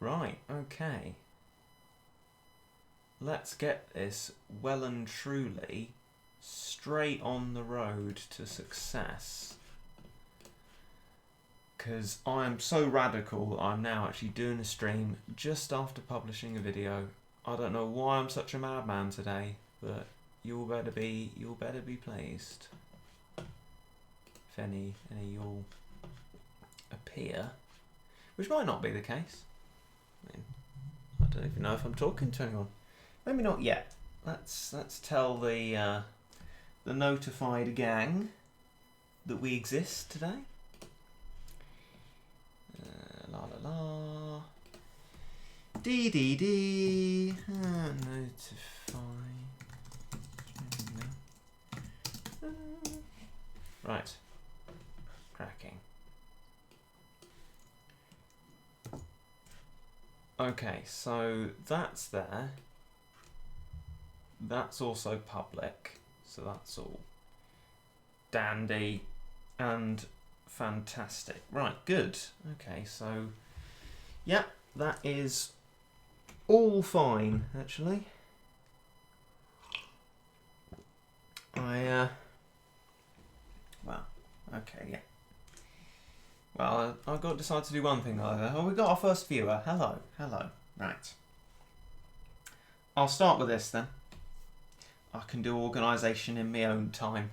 Right, okay. Let's get this well and truly straight on the road to success. Because I am so radical, I'm now actually doing a stream just after publishing a video. I don't know why I'm such a madman today, but you'll better be pleased. If any you'll appear, which might not be the case. I mean, I don't even know if I'm talking to anyone. Maybe not yet. Let's tell the notified gang that we exist today. La la la. Dee dee dee. Notify. Right. Cracking. Okay, so that's there. That's also public, so that's all dandy and fantastic. Right, good. Okay, so yeah, that is all fine, actually. Well, okay, yeah. Well, I've got to decide to do one thing either. Oh, we got our first viewer. Hello. Right. I'll start with this then. I can do organisation in my own time.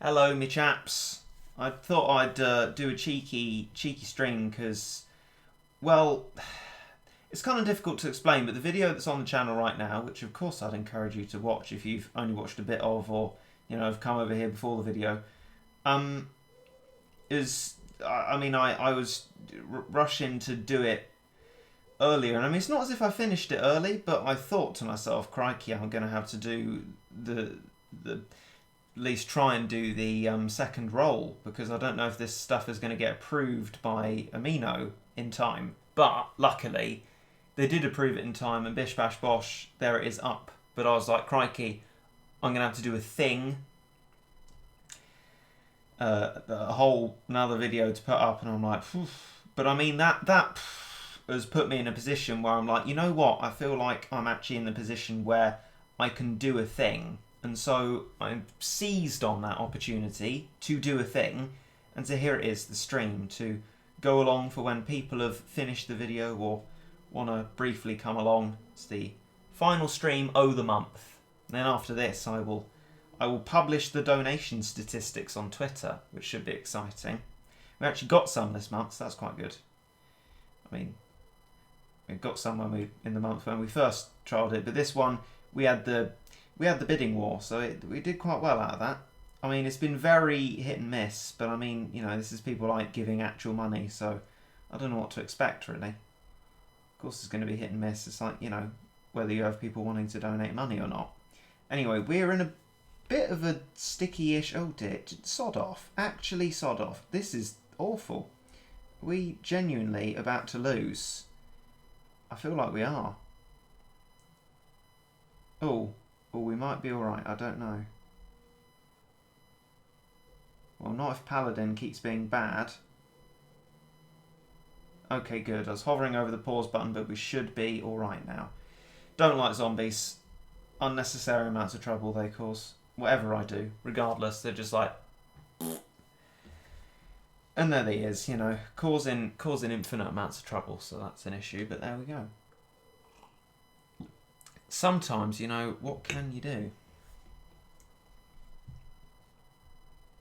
Hello, me chaps. I thought I'd do a cheeky stream because, well, it's kind of difficult to explain, but the video that's on the channel right now, which of course I'd encourage you to watch if you've only watched a bit of, or have come over here before the video, is, I mean, I was rushing to do it earlier, and I mean, it's not as if I finished it early, but I thought to myself, crikey, I'm going to have to do at least try and do the second roll, because I don't know if this stuff is going to get approved by Amino in time. But luckily, they did approve it in time, and bish bash bosh, there it is up. But I was like, crikey, I'm going to have to do a thing, a whole another video to put up, and I'm like, phew. But I mean, that has put me in a position where I'm like, you know what, I feel like I'm actually in the position where I can do a thing. And so I seized on that opportunity to do a thing, and so here it is, the stream, to go along for when people have finished the video or want to briefly come along. It's the final stream of the month. And then after this, I will publish the donation statistics on Twitter, which should be exciting. We actually got some this month, so that's quite good. I mean, we got some in the month when we first trialled it, but this one we had the bidding war, so we did quite well out of that. I mean, it's been very hit and miss, but I mean, this is people like giving actual money, so I don't know what to expect, really. Of course, it's going to be hit and miss. It's like, whether you have people wanting to donate money or not. Anyway, we're in a bit of a sticky-ish... Oh, dear. Sod off. Actually, sod off. This is awful. Are we genuinely about to lose? I feel like we are. Oh, we might be alright. I don't know. Well, not if Paladin keeps being bad. Okay, good. I was hovering over the pause button, but we should be alright now. Don't like zombies. Unnecessary amounts of trouble they cause. Whatever I do, regardless, they're just like... And there he is, causing infinite amounts of trouble, so that's an issue, but there we go. Sometimes, what can you do?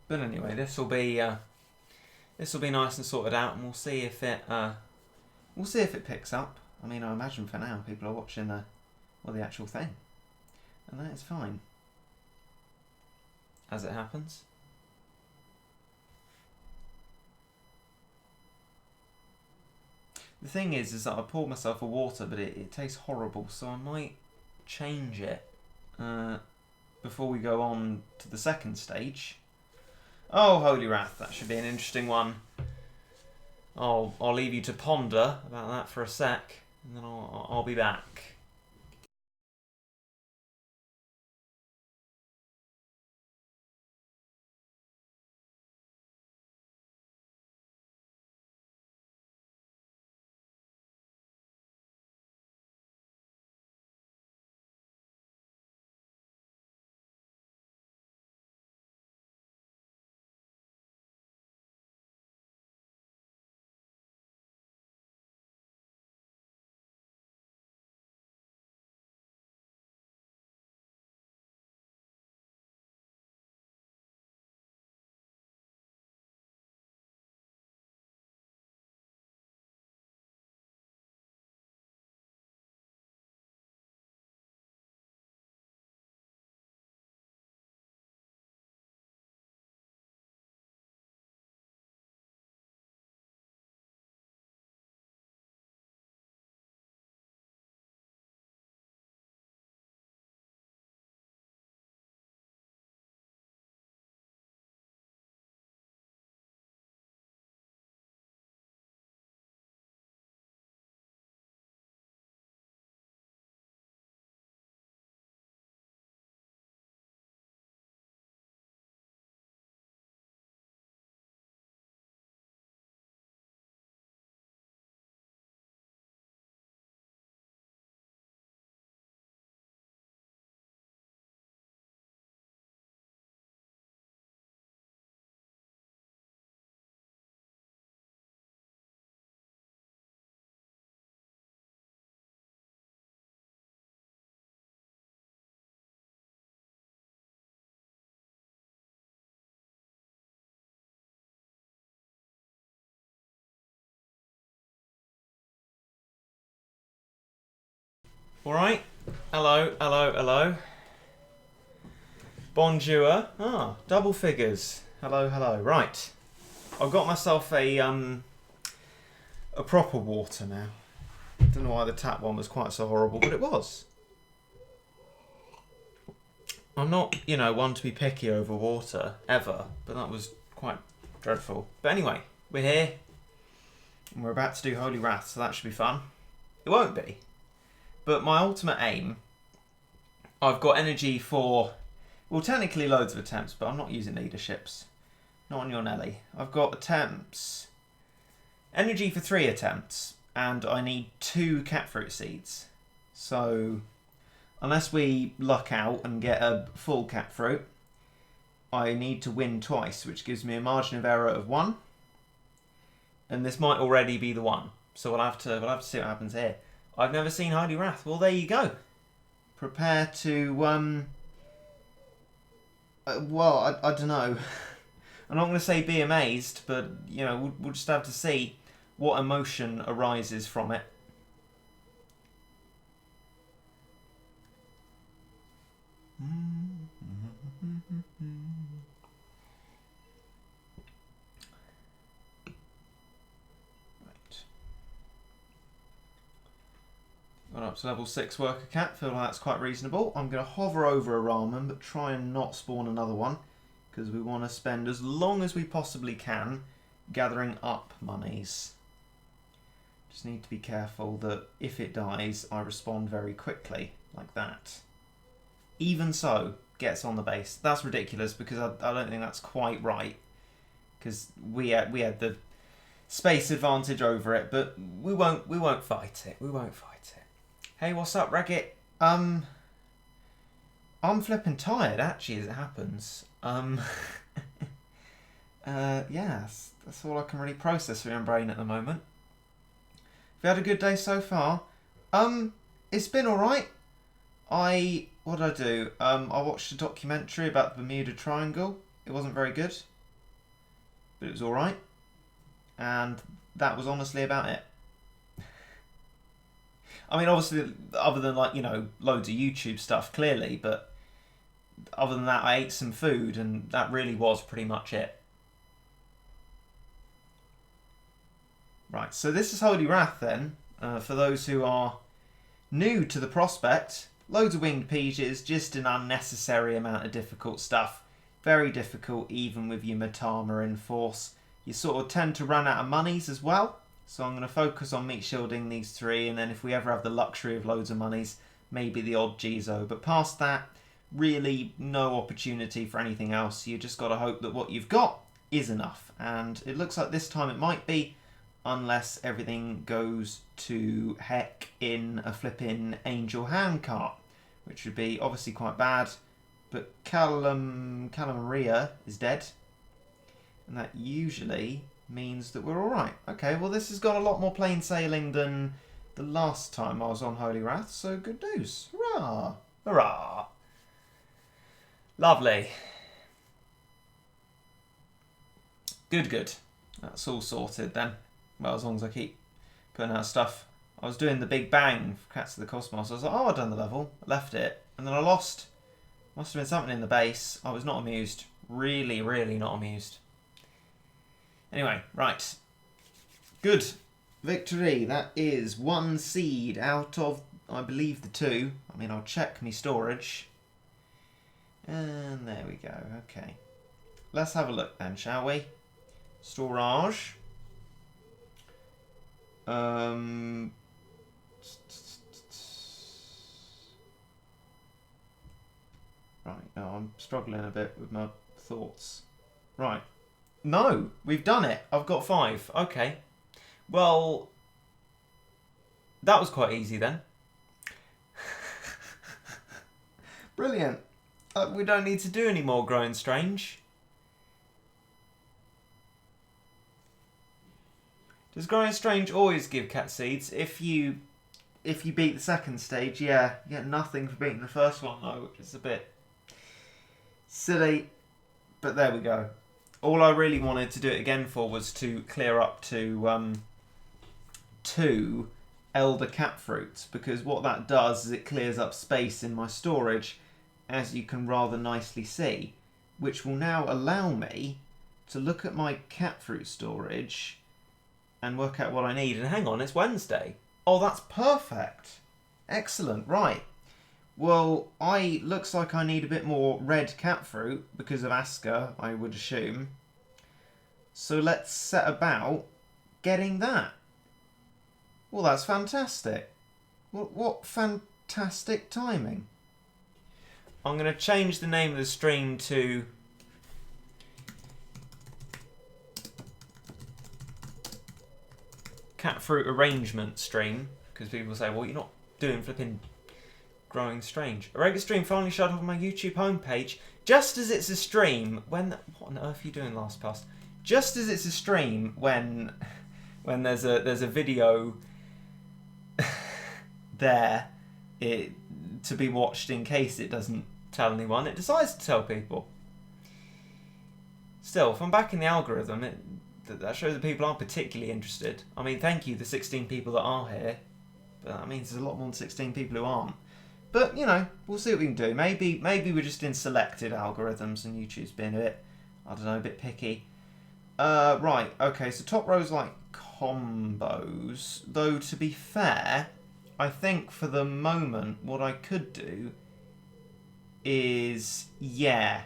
But anyway, this will be nice and sorted out, and we'll see if it picks up. I mean, I imagine for now people are watching the actual thing, and that is fine, as it happens. The thing is that I poured myself a water, but it tastes horrible, so I might change it before we go on to the second stage. Oh, Holy Wrath, that should be an interesting one. I'll leave you to ponder about that for a sec, and then I'll be back. Alright. Hello, hello, hello. Bonjour. Ah, double figures. Hello, hello. Right. I've got myself a proper water now. Don't know why the tap one was quite so horrible, but it was. I'm not, one to be picky over water, ever, but that was quite dreadful. But anyway, we're here, and we're about to do Holy Wrath, so that should be fun. It won't be, but my ultimate aim, I've got energy for, well, technically loads of attempts, but I'm not using leaderships. Not on your Nelly. I've got attempts, energy for 3 attempts, and I need 2 catfruit seeds. So unless we luck out and get a full catfruit, I need to win twice, which gives me a margin of error of 1. And this might already be the one. So we'll have to see what happens here. I've never seen Holy Wrath. Well, there you go. Prepare to I don't know. I'm not going to say be amazed, but we'll just have to see what emotion arises from it. Got up to level 6 worker cat, feel like that's quite reasonable. I'm going to hover over a ramen, but try and not spawn another one, because we want to spend as long as we possibly can gathering up monies. Just need to be careful that if it dies, I respond very quickly, like that. Even so, gets on the base. That's ridiculous, because I don't think that's quite right, because we had the space advantage over it, but we won't fight it. We won't fight it. Hey, what's up, Raggett? I'm flipping tired, actually, as it happens. Yes, that's all I can really process through my brain at the moment. Have you had a good day so far? It's been alright. What did I do? I watched a documentary about the Bermuda Triangle. It wasn't very good, but it was alright. And that was honestly about it. I mean, obviously, other than loads of YouTube stuff, clearly, but other than that, I ate some food, and that really was pretty much it. Right, so this is Holy Wrath then, for those who are new to the prospect. Loads of winged pages, just an unnecessary amount of difficult stuff. Very difficult, even with your Matama in force. You sort of tend to run out of monies as well. So I'm going to focus on meat shielding these 3, and then if we ever have the luxury of loads of monies, maybe the odd Jizo. But past that, really no opportunity for anything else. You just got to hope that what you've got is enough. And it looks like this time it might be, unless everything goes to heck in a flipping angel handcart, which would be obviously quite bad. But Calamaria is dead, and that usually means that we're alright. Okay, well this has got a lot more plain sailing than the last time I was on Holy Wrath, so good news. Hurrah! Hurrah! Lovely. Good, good. That's all sorted then. Well, as long as I keep putting out stuff. I was doing the Big Bang for Cats of the Cosmos. I was like, oh, I've done the level. I left it. And then I lost. Must have been something in the base. I was not amused. Really, really not amused. Anyway, right. Good. Victory. That is 1 seed out of, I believe, the 2. I mean, I'll check my storage. And there we go. Okay. Let's have a look then, shall we? Storage. Right, no, I'm struggling a bit with my thoughts. Right. No, we've done it. I've got 5. Okay. Well, that was quite easy then. Brilliant. We don't need to do any more Growing Strange. Does Growing Strange always give cat seeds? If you beat the second stage, yeah, you get nothing for beating the first one though, which is a bit silly. But there we go. All I really wanted to do it again for was to clear up to 2 elder catfruit, because what that does is it clears up space in my storage, as you can rather nicely see, which will now allow me to look at my catfruit storage and work out what I need. And hang on, it's Wednesday. Oh, that's perfect. Excellent. Right. Well, looks like I need a bit more red catfruit because of Asuka, I would assume. So let's set about getting that. Well, that's fantastic. What fantastic timing. I'm going to change the name of the stream to Catfruit Arrangement Stream, because people say, well, you're not doing flipping growing strange. A regular stream finally showed up on my YouTube homepage just as it's a stream when... What on earth are you doing, LastPass? Just as it's a stream when there's a video there to be watched in case it doesn't tell anyone. It decides to tell people. Still, if I'm back in the algorithm, that shows that people aren't particularly interested. I mean, thank you, the 16 people that are here. But that means there's a lot more than 16 people who aren't. But, you know, we'll see what we can do. Maybe we're just in selected algorithms and YouTube's been a bit, I don't know, a bit picky. Right, okay, so top row's like combos. Though, to be fair, I think for the moment what I could do is, yeah,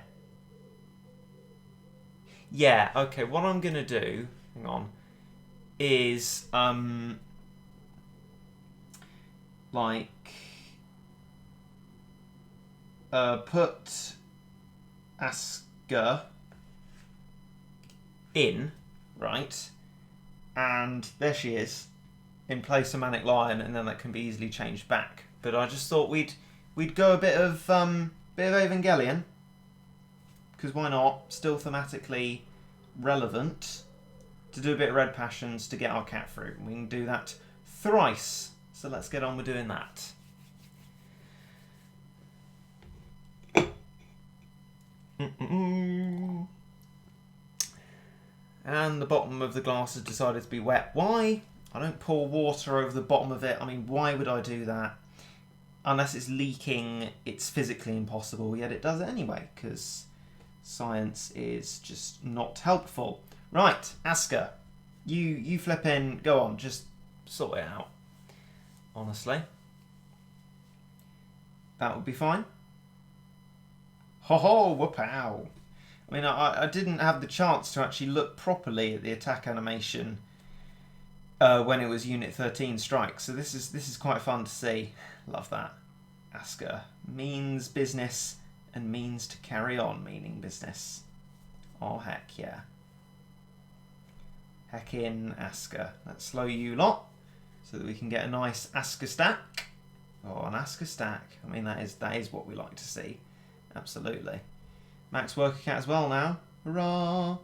okay, what I'm going to do, hang on, is, put Asuka in, right, and there she is, in place of Manic Lion, and then that can be easily changed back. But I just thought we'd go a bit of Evangelion, because why not? Still thematically relevant to do a bit of Red Passions to get our catfruit. We can do that thrice. So let's get on with doing that. And the bottom of the glass has decided to be wet. Why? I don't pour water over the bottom of it. I mean, why would I do that? Unless it's leaking, it's physically impossible, yet it does it anyway, because science is just not helpful. Right, Asuka, you flip in, go on, just sort it out. Honestly. That would be fine. Ho ho, whoop-ow. I mean, I didn't have the chance to actually look properly at the attack animation when it was Unit 13 strike, so this is quite fun to see. Love that. Asuka means business and means to carry on meaning business. Oh, heck yeah. Heck in Asuka. Let's slow you lot so that we can get a nice Asuka stack. Oh, an Asuka stack. I mean, that is what we like to see. Absolutely. Max Worker Cat as well now. Hurrah!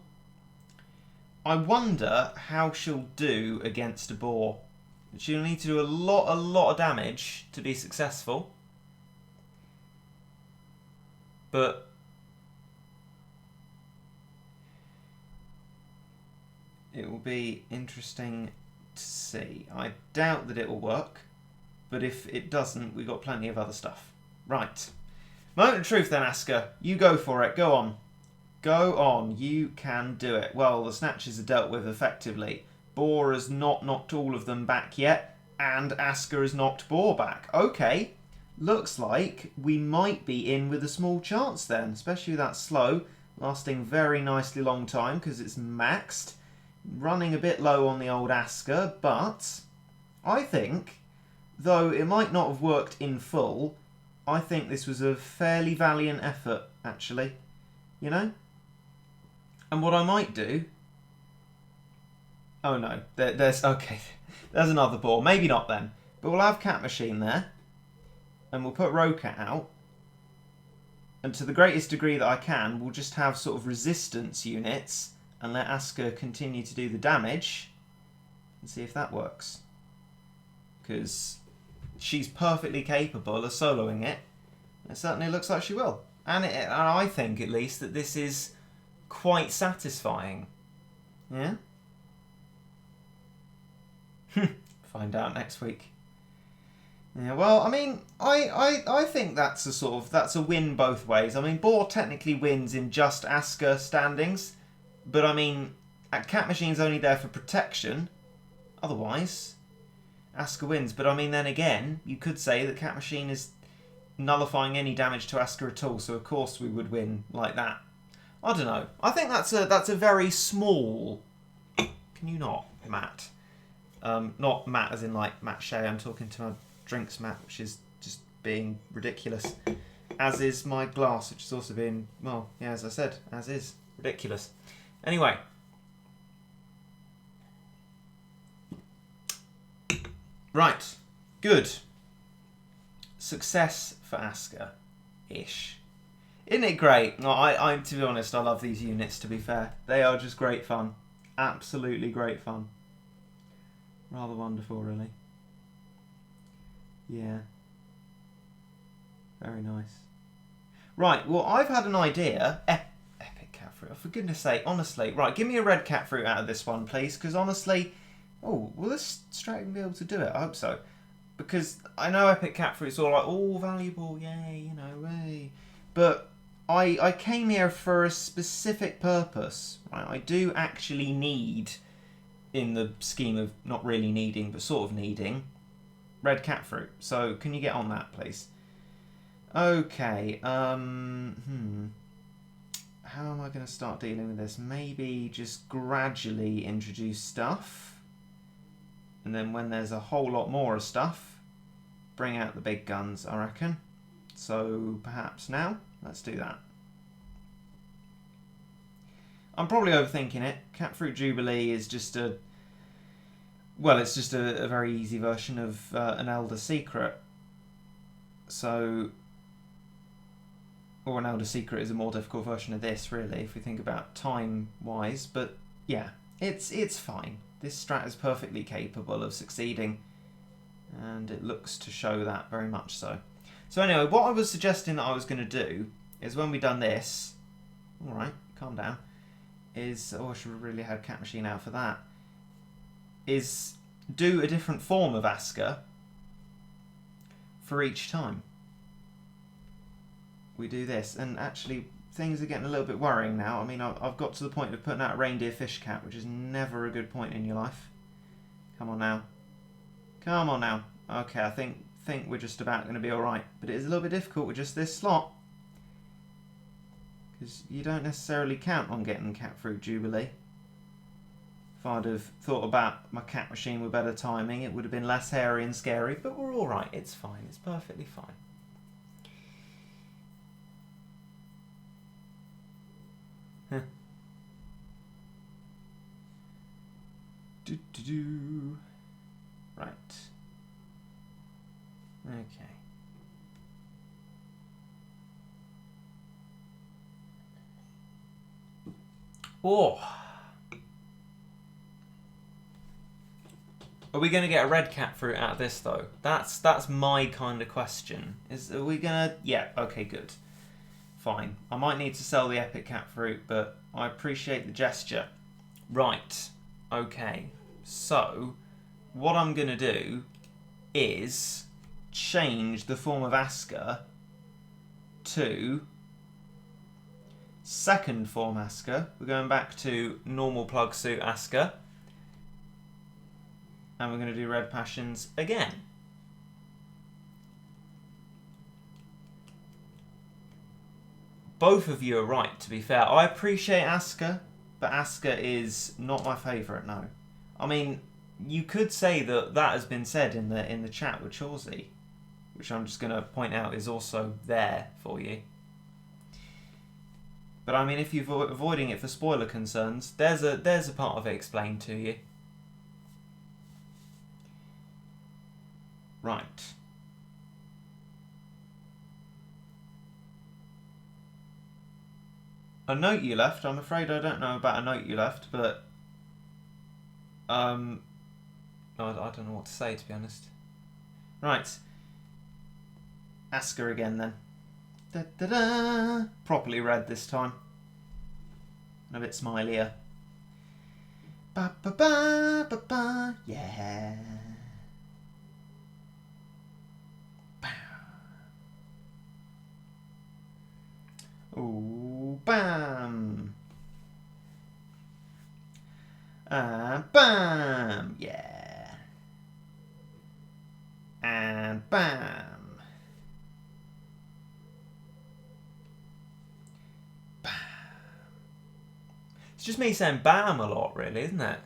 I wonder how she'll do against a boar. She'll need to do a lot of damage to be successful. But it will be interesting to see. I doubt that it will work, but if it doesn't, we've got plenty of other stuff. Right. Moment of truth then, Asuka. You go for it. Go on. Go on. You can do it. Well, the snatches are dealt with effectively. Boar has not knocked all of them back yet, and Asuka has knocked Boar back. Okay. Looks like we might be in with a small chance then, especially that slow, lasting very nicely long time because it's maxed. Running a bit low on the old Asuka, but I think, though it might not have worked in full, I think this was a fairly valiant effort, actually. You know? And what I might do... Oh no, there's... Okay, there's another ball. Maybe not then. But we'll have Cat Machine there. And we'll put Rocat out. And to the greatest degree that I can, we'll just have sort of resistance units and let Asuka continue to do the damage and see if that works. Because she's perfectly capable of soloing it. It certainly looks like she will. And I think, at least, that this is quite satisfying. Yeah? Find out next week. Yeah, well, I mean, I think that's a win both ways. I mean, Boar technically wins in just Asuka standings, but I mean, Cat Machine's only there for protection. Otherwise, Asuka wins. But I mean, then again, you could say that Cat Machine is nullifying any damage to Asuka at all, so of course we would win like that. I don't know. I think that's a very small. Can you not, Matt? Not Matt as in like Matt Shea. I'm talking to my drinks Matt, which is just being ridiculous. As is my glass, which is also being, well, yeah, as I said, as is ridiculous. Anyway. Right. Good. Success for Asuka-ish. Isn't it great? No, I to be honest, I love these units, to be fair. They are just great fun. Absolutely great fun. Rather wonderful, really. Yeah. Very nice. Right, well, I've had an idea. Epic catfruit. Oh, for goodness sake, honestly. Right, give me a red catfruit out of this one, please, because honestly... Oh, will this strat be able to do it? I hope so. Because I know epic catfruit's all like, oh, valuable, yay, you know, way. But I came here for a specific purpose. Right? I do actually need, in the scheme of not really needing, but sort of needing, red catfruit. So can you get on that, please? Okay. How am I going to start dealing with this? Maybe just gradually introduce stuff. And then when there's a whole lot more of stuff, bring out the big guns, I reckon. So perhaps now, let's do that. I'm probably overthinking it. Catfruit Jubilee is just a... Well, it's just a very easy version of an Elder Secret. So... Or an Elder Secret is a more difficult version of this, really, if we think about time-wise. But yeah, it's fine. This strat is perfectly capable of succeeding, and it looks to show that very much so. So anyway, what I was suggesting that I was going to do is when we've done this, alright, calm down, is, oh, I should have really had Cat Machine out for that, is do a different form of Asuka for each time we do this. And actually, things are getting a little bit worrying now. I mean, I've got to the point of putting out a reindeer fish cat, which is never a good point in your life. Come on now. Come on now. Okay, I think we're just about going to be alright. But it is a little bit difficult with just this slot. Because you don't necessarily count on getting Catfruit Jubilee. If I'd have thought about my Cat Machine with better timing, it would have been less hairy and scary. But we're alright. It's fine. It's perfectly fine. Right. Okay. Oh. Are we going to get a red cat fruit out of this though? That's my kind of question. Are we going to... Yeah, okay, good. Fine. I might need to sell the epic cat fruit, but I appreciate the gesture. Right. Okay. So, what I'm going to do is change the form of Asuka to second form Asuka. We're going back to normal plug suit Asuka. And we're going to do Red Passions again. Both of you are right, to be fair. I appreciate Asuka, but Asuka is not my favourite, no. I mean, you could say that has been said in the chat with Chauzy, which I'm just going to point out is also there for you. But I mean, if you're avoiding it for spoiler concerns, there's a part of it explained to you. Right. A note you left. I'm afraid I don't know about a note you left, but I don't know what to say, to be honest. Right. Asuka again then. Da, da, da. Properly read this time. And a bit smilier. Ba ba ba ba ba. Yeah. bam. And bam. Yeah. And bam. Bam. It's just me saying bam a lot, really, isn't it?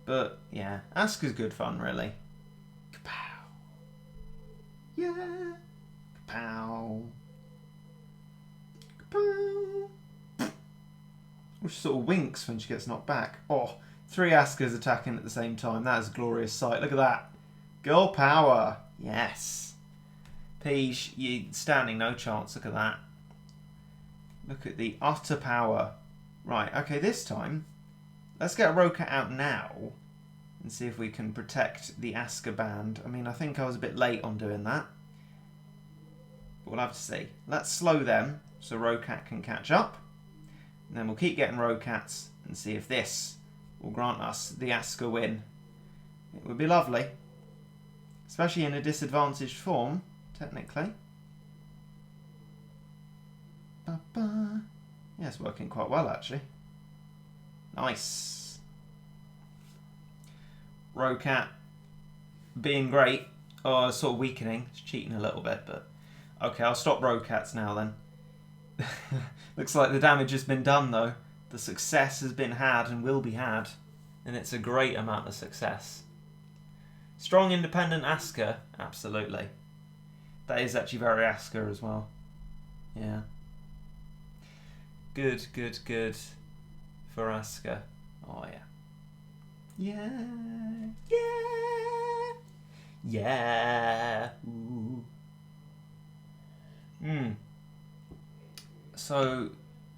But, yeah, Asuka's good fun, really. Kapow. Yeah. Kapow. Kapow. Which sort of winks when she gets knocked back. Oh, 3 Asukas attacking at the same time. That is a glorious sight. Look at that. Girl power. Yes. Peach, you're standing no chance. Look at that. Look at the utter power. Right, okay, this time, let's get Roka out now and see if we can protect the Asuka band. I mean, I think I was a bit late on doing that. But we'll have to see. Let's slow them so Rokat can catch up. And then we'll keep getting Rokats and see if this will grant us the Asuka win. It would be lovely. Especially in a disadvantaged form, technically. Ba-ba. Yeah, it's working quite well, actually. Nice. Rokat being great. Oh, sort of weakening. It's cheating a little bit, but... Okay, I'll stop Rokats now, then. Looks like the damage has been done, though. The success has been had and will be had. And it's a great amount of success. Strong, independent Asuka? Absolutely. That is actually very Asuka as well. Yeah. Good, good, good for Asuka. Oh, yeah. Yeah. Yeah. Yeah. Ooh. So,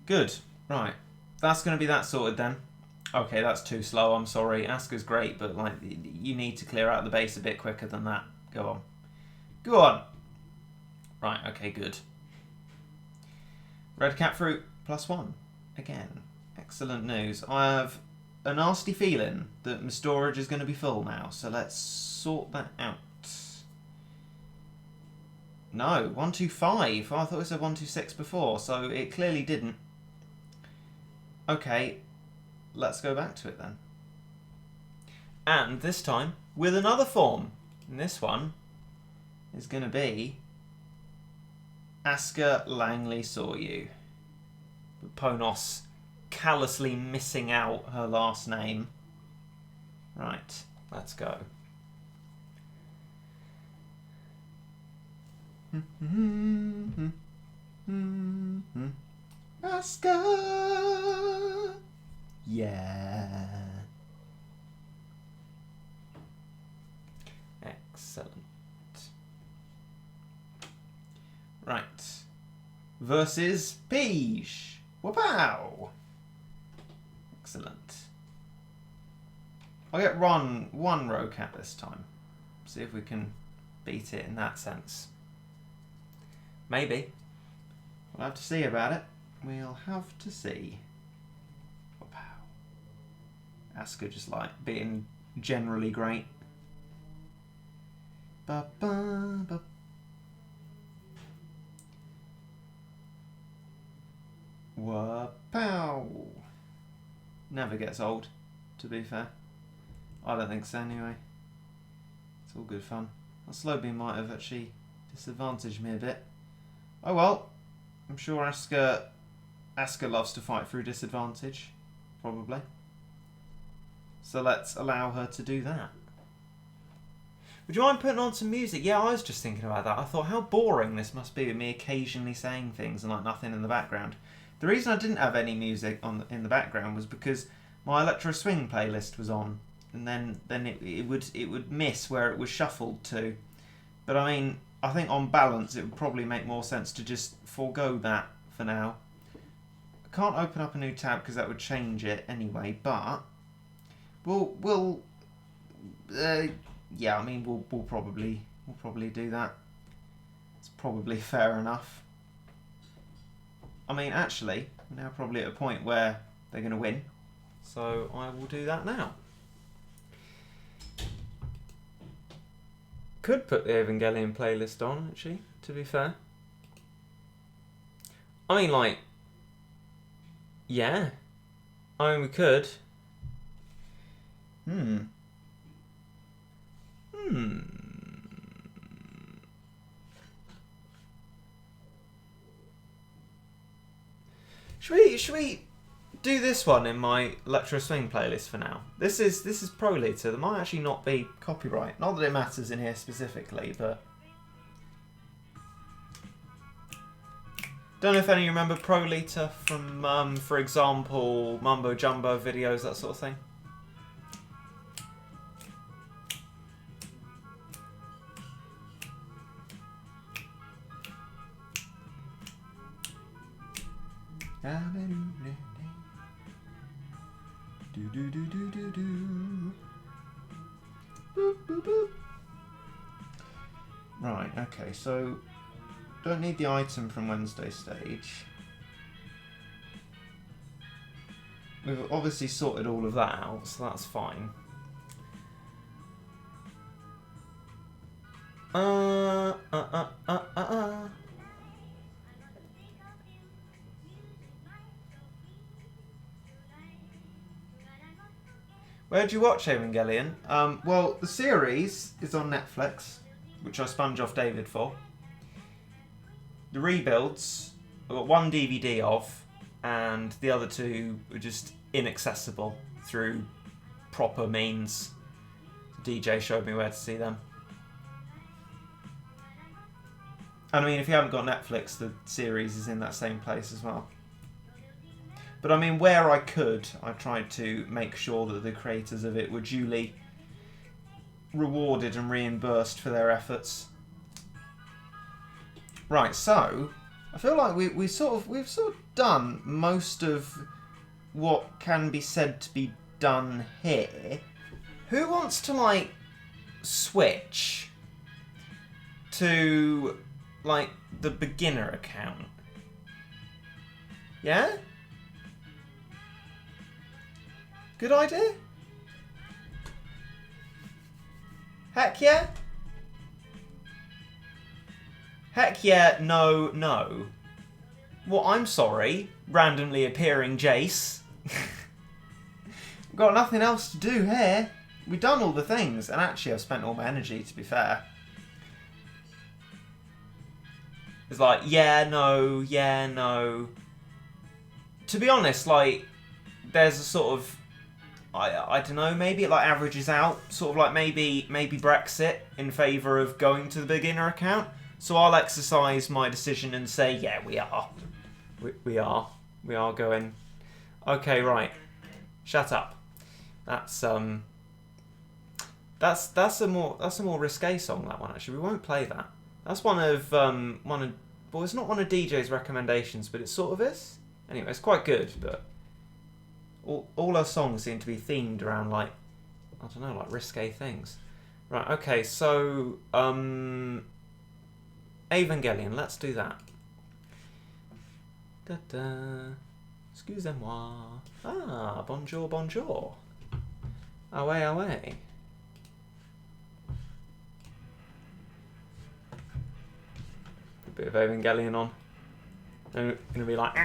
good. Right. That's going to be that sorted then. Okay, that's too slow. I'm sorry. Asuka's great, but like you need to clear out the base a bit quicker than that. Go on. Go on. Right, okay, good. Red catfruit +1. Again. Excellent news. I have a nasty feeling that my storage is going to be full now, so let's sort that out. No, 125. Oh, I thought it said 126 before, so it clearly didn't. Okay, let's go back to it then. And this time, with another form. And this one is going to be Asuka Langley Saw You. With Ponos callously missing out her last name. Right, let's go. Asuka! Yeah. Excellent. Right. Versus Peach. Wow. Excellent. I'll get one Rokat this time. See if we can beat it in that sense. Maybe. We'll have to see about it. We'll have to see. Wow. Asuka just like being generally great. Ba-ba-ba. Wa-pow. Never gets old, to be fair. I don't think so anyway. It's all good fun. That slow beam might have actually disadvantaged me a bit. Oh well. I'm sure Asuka loves to fight through disadvantage. Probably. So let's allow her to do that. Would you mind putting on some music? Yeah, I was just thinking about that. I thought how boring this must be with me occasionally saying things and like nothing in the background. The reason I didn't have any music in the background was because my Electro Swing playlist was on, and then it would miss where it was shuffled to. But I mean, I think on balance it would probably make more sense to just forego that for now. I can't open up a new tab because that would change it anyway. But we'll yeah, I mean we'll probably do that. It's probably fair enough. I mean, actually, we're now probably at a point where they're going to win. So I will do that now. Could put the Evangelion playlist on, actually, to be fair. I mean, like, yeah. I mean, we could. Hmm. Should we do this one in my Electro Swing playlist for now? This is ProleteR. There might actually not be copyright. Not that it matters in here specifically, but don't know if any of you remember ProleteR from, for example, Mumbo Jumbo videos, that sort of thing. Right, okay, so don't need the item from Wednesday stage. We've obviously sorted all of that out, so that's fine. Where'd you watch Evangelion? Well, the series is on Netflix, which I sponge off David for. The rebuilds, I've got one DVD of, and the other two were just inaccessible through proper means. The DJ showed me where to see them. And I mean, if you haven't got Netflix, the series is in that same place as well. But I mean, where I could, I tried to make sure that the creators of it were duly rewarded and reimbursed for their efforts. Right, so I feel like we've sort of done most of what can be said to be done here. Who wants to like switch to like the beginner account? Yeah? Good idea? Heck yeah? Heck yeah, no, no. Well, I'm sorry, randomly appearing Jace. We've got nothing else to do here. We've done all the things, and actually I've spent all my energy, to be fair. It's like, yeah, no, yeah, no. To be honest, like, there's a sort of, I don't know, maybe it like averages out, sort of like maybe Brexit in favour of going to the beginner account. So I'll exercise my decision and say, yeah, we are. We are going. Okay, right. Shut up. That's a more risque song, that one, actually. We won't play that. That's well, it's not one of DJ's recommendations, but it sort of is. Anyway, it's quite good, but all our songs seem to be themed around, like, I don't know, like risque things. Right, okay, so Evangelion, let's do that. Da-da. Excusez-moi. Ah, bonjour, bonjour. Away, away. A bit of Evangelion on. I'm gonna be like,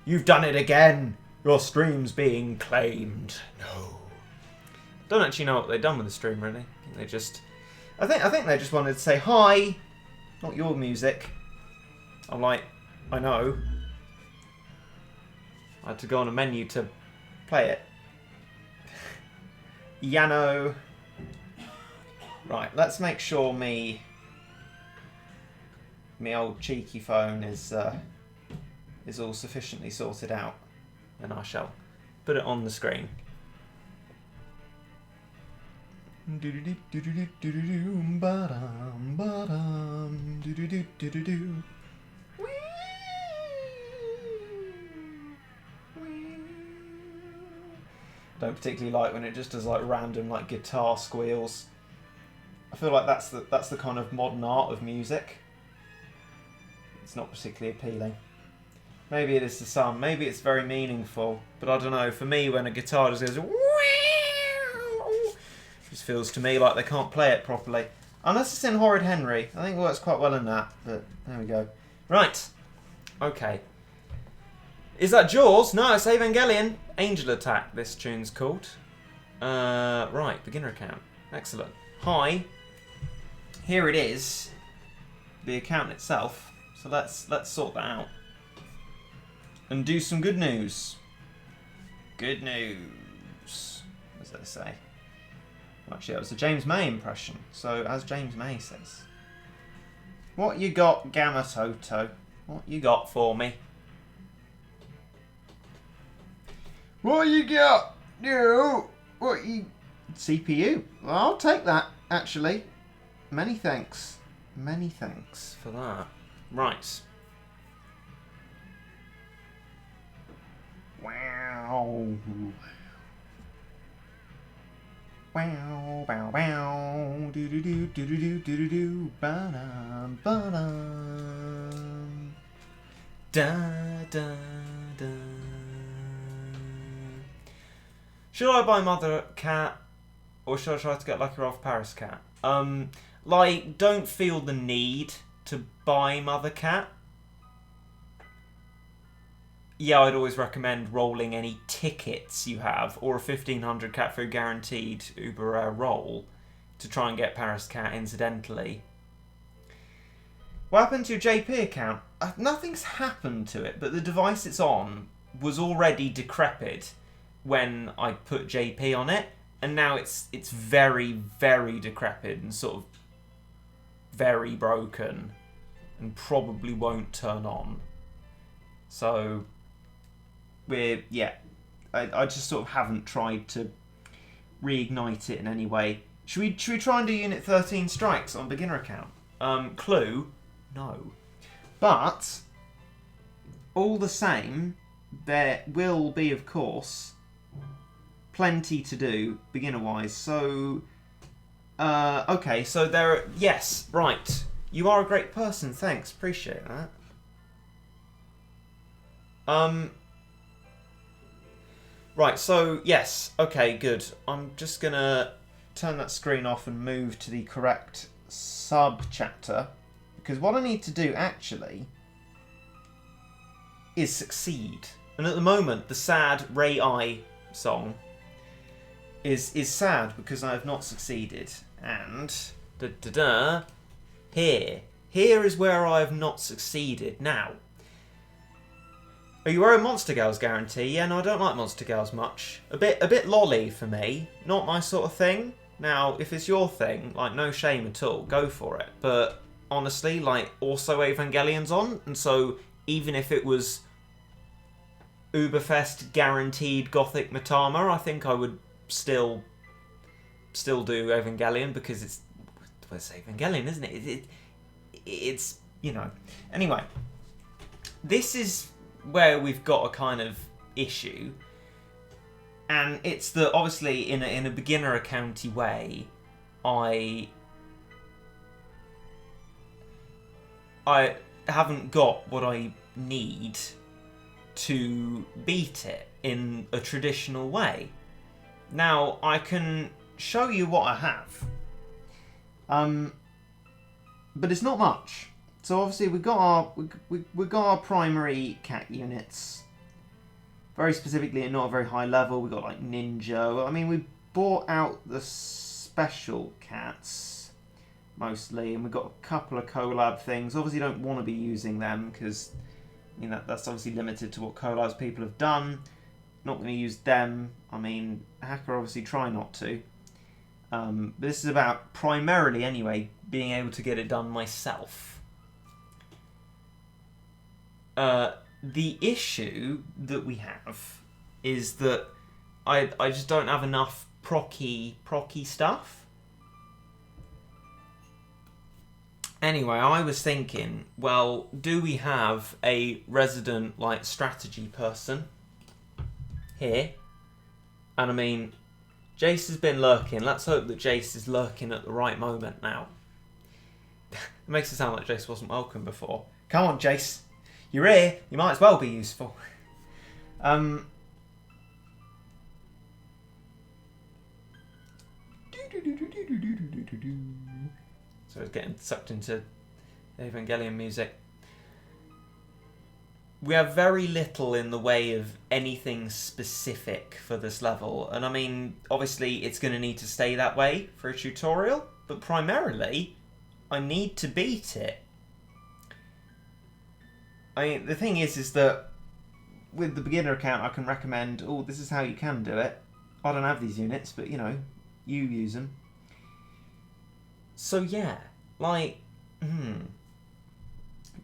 You've done it again! Your stream's being claimed. No. Don't actually know what they've done with the stream, really. I think they just wanted to say hi, not your music. I'm like, I know. I had to go on a menu to play it. Yano. Right, let's make sure me old cheeky phone is all sufficiently sorted out, and I shall put it on the screen. Don't particularly like when it just does like random like guitar squeals. I feel like that's the kind of modern art of music. It's not particularly appealing. Maybe it is to some. Maybe it's very meaningful. But I don't know. For me, when a guitar just goes, it just feels to me like they can't play it properly. Unless it's in Horrid Henry. I think it works quite well in that. But there we go. Right. Okay. Is that Jaws? No, it's Evangelion. Angel Attack, this tune's called. Right, beginner account. Excellent. Hi. Here it is. The account itself. So let's sort that out. And do some good news. Good news. What does that say? Actually, that was a James May impression. So, as James May says. What you got, Gamma Toto? What you got for me? What you got? You? What you... CPU. Well, I'll take that, actually. Many thanks. Many thanks for that. Right. Wow. Wow, bow, bow. Do do do do do do do do. Ba-dum, ba-dum. Da da da. Should I buy Mother Cat, or should I try to get Lucky Rolf Paris Cat? Like, don't feel the need to buy Mother Cat. Yeah, I'd always recommend rolling any tickets you have, or a 1500 cat food guaranteed Uber roll, to try and get Paris Cat incidentally. What happened to your JP account? Nothing's happened to it, but the device it's on was already decrepit when I put JP on it, and now it's very, very decrepit and sort of very broken, and probably won't turn on. So... I just sort of haven't tried to reignite it in any way. Should we try and do Unit 13 strikes on beginner account? Clue, no. But all the same, there will be, of course, plenty to do beginner wise. So okay, so yes, right. You are a great person, thanks, appreciate that. Right, so, yes, okay, good. I'm just going to turn that screen off and move to the correct sub-chapter. Because what I need to do, actually, is succeed. And at the moment, the sad Ray I song is sad because I have not succeeded. And, here is where I have not succeeded. Now, are you wearing Monster Girls guarantee? Yeah, no, I don't like Monster Girls much. A bit lolly for me. Not my sort of thing. Now, if it's your thing, like, no shame at all, go for it. But honestly, like, also Evangelion's on, and so even if it was Uberfest guaranteed Gothic Matama, I think I would still do Evangelion because it's Evangelion, isn't it? It's, you know. Anyway, this is where we've got a kind of issue, and it's that obviously in a beginner accounty way, I haven't got what I need to beat it in a traditional way. Now I can show you what I have, but it's not much. So obviously we got our primary cat units. Very specifically at not a very high level. We got like Ninja. I mean, we bought out the special cats mostly, and we've got a couple of collab things. Obviously, don't want to be using them because that's obviously limited to what collabs people have done. Not going to use them. I mean, hacker obviously try not to. But this is about primarily anyway being able to get it done myself. The issue that we have is that I just don't have enough procky stuff. Anyway, I was thinking, well, do we have a resident like strategy person here? And I mean, Jace has been lurking. Let's hope that Jace is lurking at the right moment now. It makes it sound like Jace wasn't welcome before. Come on, Jace. You're here, you might as well be useful. So it's getting sucked into Evangelion music. we have very little in the way of anything specific for this level. And I mean, obviously it's going to need to stay that way for a tutorial, but primarily I need to beat it. I mean, the thing is that with the beginner account I can recommend, oh, this is how you can do it. I don't have these units, but you know, you use them. So yeah, like,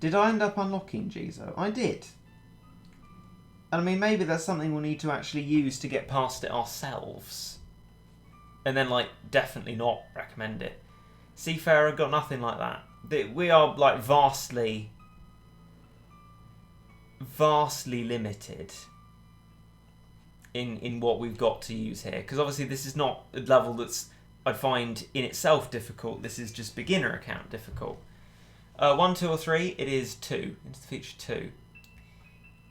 did I end up unlocking Jizo? I did. And I mean, maybe that's something we'll need to actually use to get past it ourselves. And then, like, definitely not recommend it. Seafarer got nothing like that. We are, like, vastly limited in what we've got to use here. Because obviously this is not a level that's, I find, in itself difficult. This is just beginner account difficult. 1, 2, or 3? It is 2. It's the feature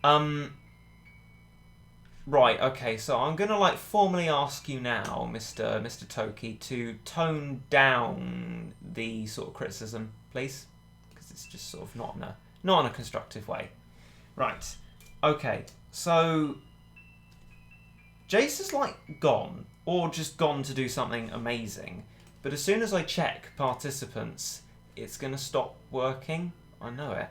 2. Right, okay, so I'm going to, like, formally ask you now, Mr. Toki, to tone down the sort of criticism, please. Because it's just sort of not in a constructive way. Right, okay, so Jace is, like, gone, or just gone to do something amazing. But as soon as I check participants, it's going to stop working. I know it.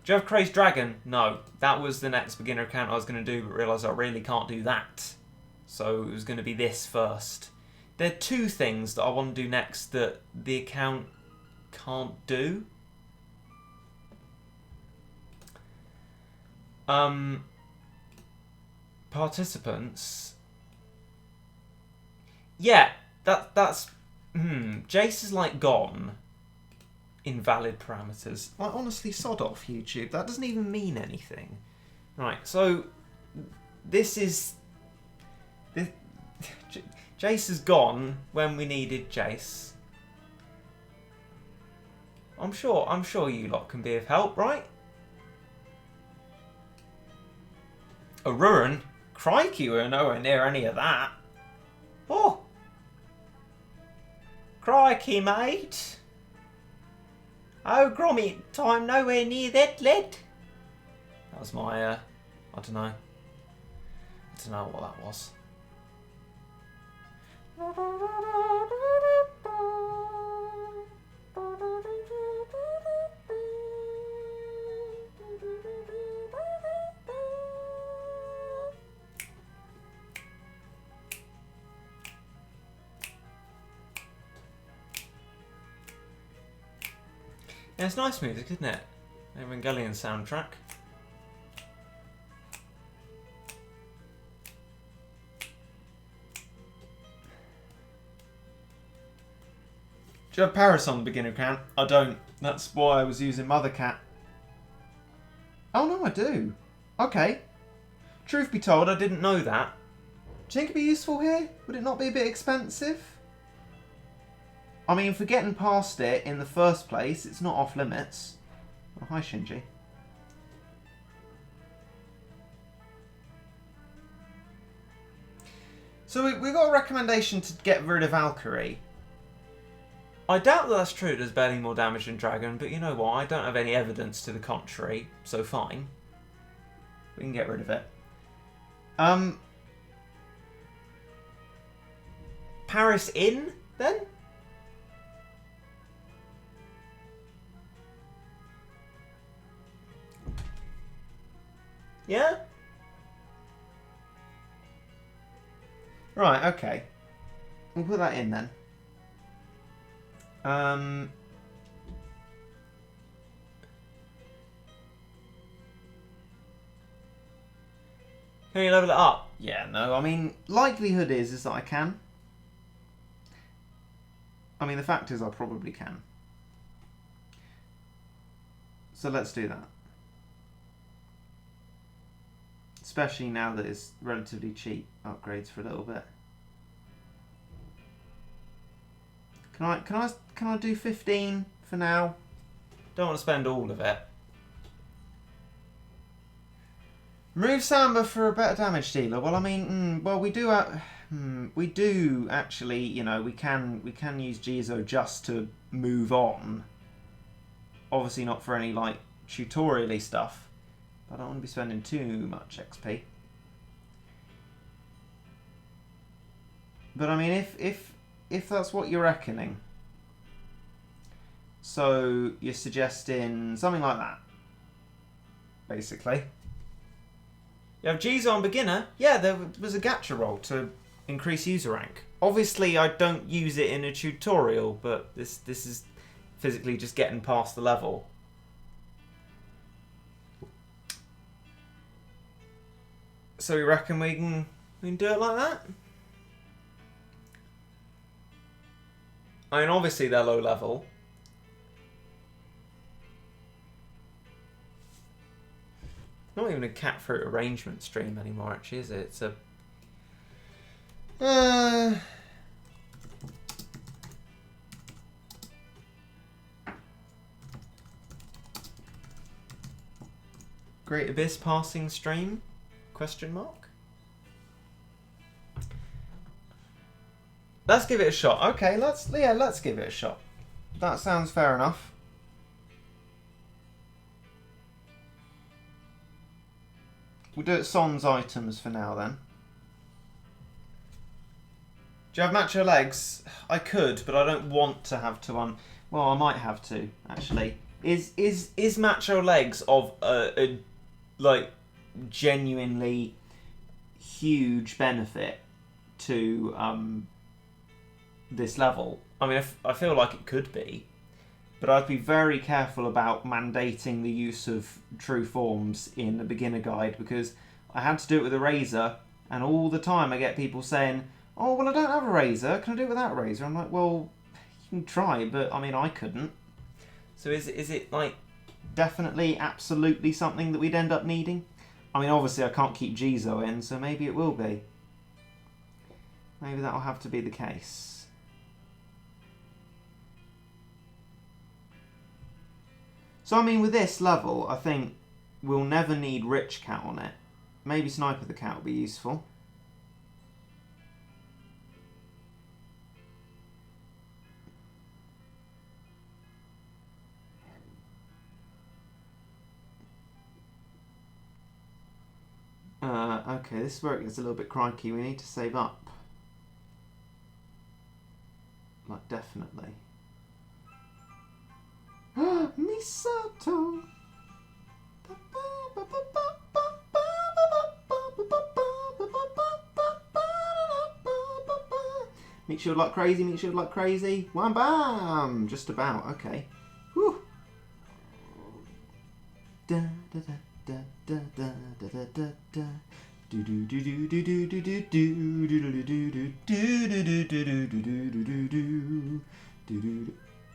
Do you have Crazed Dragon? No. That was the next beginner account I was going to do, but realised I really can't do that. So it was going to be this first. There are 2 things that I want to do next that the account can't do. Participants. Yeah, that's... Jace is, like, gone. Invalid parameters. Like, honestly, sod off, YouTube. That doesn't even mean anything. Right, so... This is... Jace is gone when we needed Jace. I'm sure you lot can be of help, right? Ruin? Crikey, we're nowhere near any of that. Oh! Crikey, mate. Oh, Gromit, I'm nowhere near that, lad. That was my, I don't know. I don't know what that was. Yeah, it's nice music, isn't it? Evangelion soundtrack. Do you have Paris on the beginner account? I don't. That's why I was using Mother Cat. Oh no, I do. Okay. Truth be told, I didn't know that. Do you think it'd be useful here? Would it not be a bit expensive? I mean, for getting past it in the first place, it's not off limits. Oh, hi, Shinji. So we've got a recommendation to get rid of Valkyrie. I doubt that that's true. It does barely more damage than Dragon, but you know what? I don't have any evidence to the contrary, so fine. We can get rid of it. Paris in, then? Yeah? Right, okay. We'll put that in then. Can you level it up? Yeah, no, I mean, likelihood is that I can. I mean, the fact is I probably can. So let's do that. Especially now that it's relatively cheap upgrades for a little bit. Can I do 15 for now? Don't want to spend all of it. Remove Samba for a better damage dealer. Well, I mean, well, we do actually, you know, we can use Jizo just to move on. Obviously not for any like tutorial-y stuff. I don't want to be spending too much XP. But I mean, if that's what you're reckoning, so you're suggesting something like that, basically. You have G's on beginner. Yeah, there was a gacha roll to increase user rank. Obviously, I don't use it in a tutorial, but this is physically just getting past the level. So you reckon we can do it like that? I mean, obviously they're low level. Not even a catfruit arrangement stream anymore, actually, is it? It's a... Great Abyss passing stream? Question mark? Let's give it a shot. Okay, let's give it a shot. That sounds fair enough. We'll do it sans items for now then. Do you have macho legs? I could, but I don't want to have to well, I might have to, actually. Is macho legs of a like genuinely huge benefit to this level? I mean, I feel like it could be, but I'd be very careful about mandating the use of true forms in the beginner guide, because I had to do it with a razor, and all the time I get people saying, oh, well, I don't have a razor, can I do it without a razor? I'm like, well, you can try, but I mean, I couldn't. So is it like definitely, absolutely something that we'd end up needing? I mean, obviously I can't keep Jizo in, so maybe it will be. Maybe that'll have to be the case. So I mean, with this level, I think we'll never need Rich Cat on it. Maybe Sniper the Cat will be useful. Okay, this is where it gets a little bit crikey. We need to save up. Like, definitely. Misato! Meat shield like crazy, meat shield like crazy. Wham bam! Just about, okay. Whew. Da da da da da da da da da. Do do do do do do do do do do do do do do do do.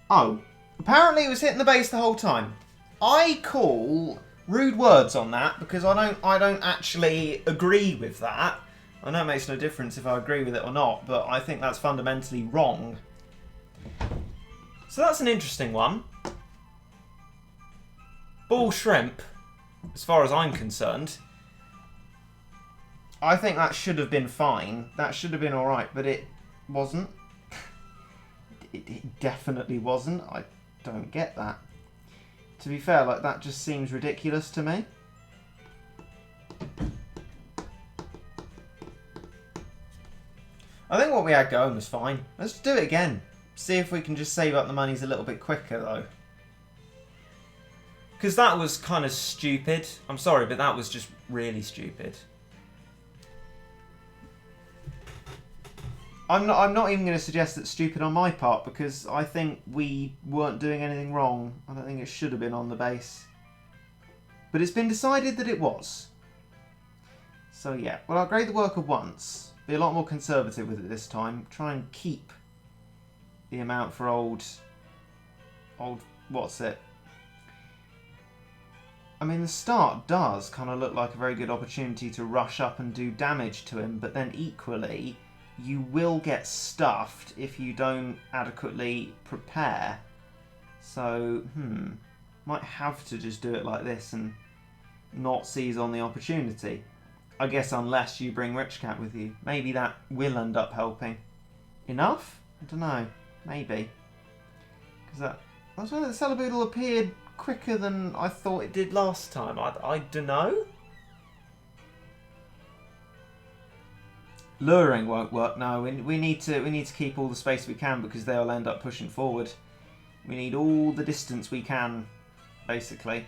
Oh, apparently it was hitting the base the whole time. I call rude words on that because I don't actually agree with that. I know it makes no difference if I agree with it or not, but I think that's fundamentally wrong. So that's an interesting one. Ball shrimp, as far as I'm concerned. I think that should have been fine. That should have been alright, but it wasn't. It definitely wasn't. I don't get that. To be fair, like, that just seems ridiculous to me. I think what we had going was fine. Let's do it again. See if we can just save up the monies a little bit quicker, though. Because that was kind of stupid. I'm sorry, but that was just really stupid. I'm not even going to suggest that's stupid on my part, because I think we weren't doing anything wrong. I don't think it should have been on the base. But it's been decided that it was. So yeah, well, I'll grade the worker once. Be a lot more conservative with it this time. Try and keep the amount for old, what's it? I mean, the start does kind of look like a very good opportunity to rush up and do damage to him, but then equally, you will get stuffed if you don't adequately prepare. So, might have to just do it like this and not seize on the opportunity. I guess unless you bring Rich Cat with you. Maybe that will end up helping. Enough? I don't know. Maybe. Because that's when the Celeboodle appeared quicker than I thought it did last time. I don't know. Luring won't work. No, we need to keep all the space we can because they'll end up pushing forward. We need all the distance we can, basically.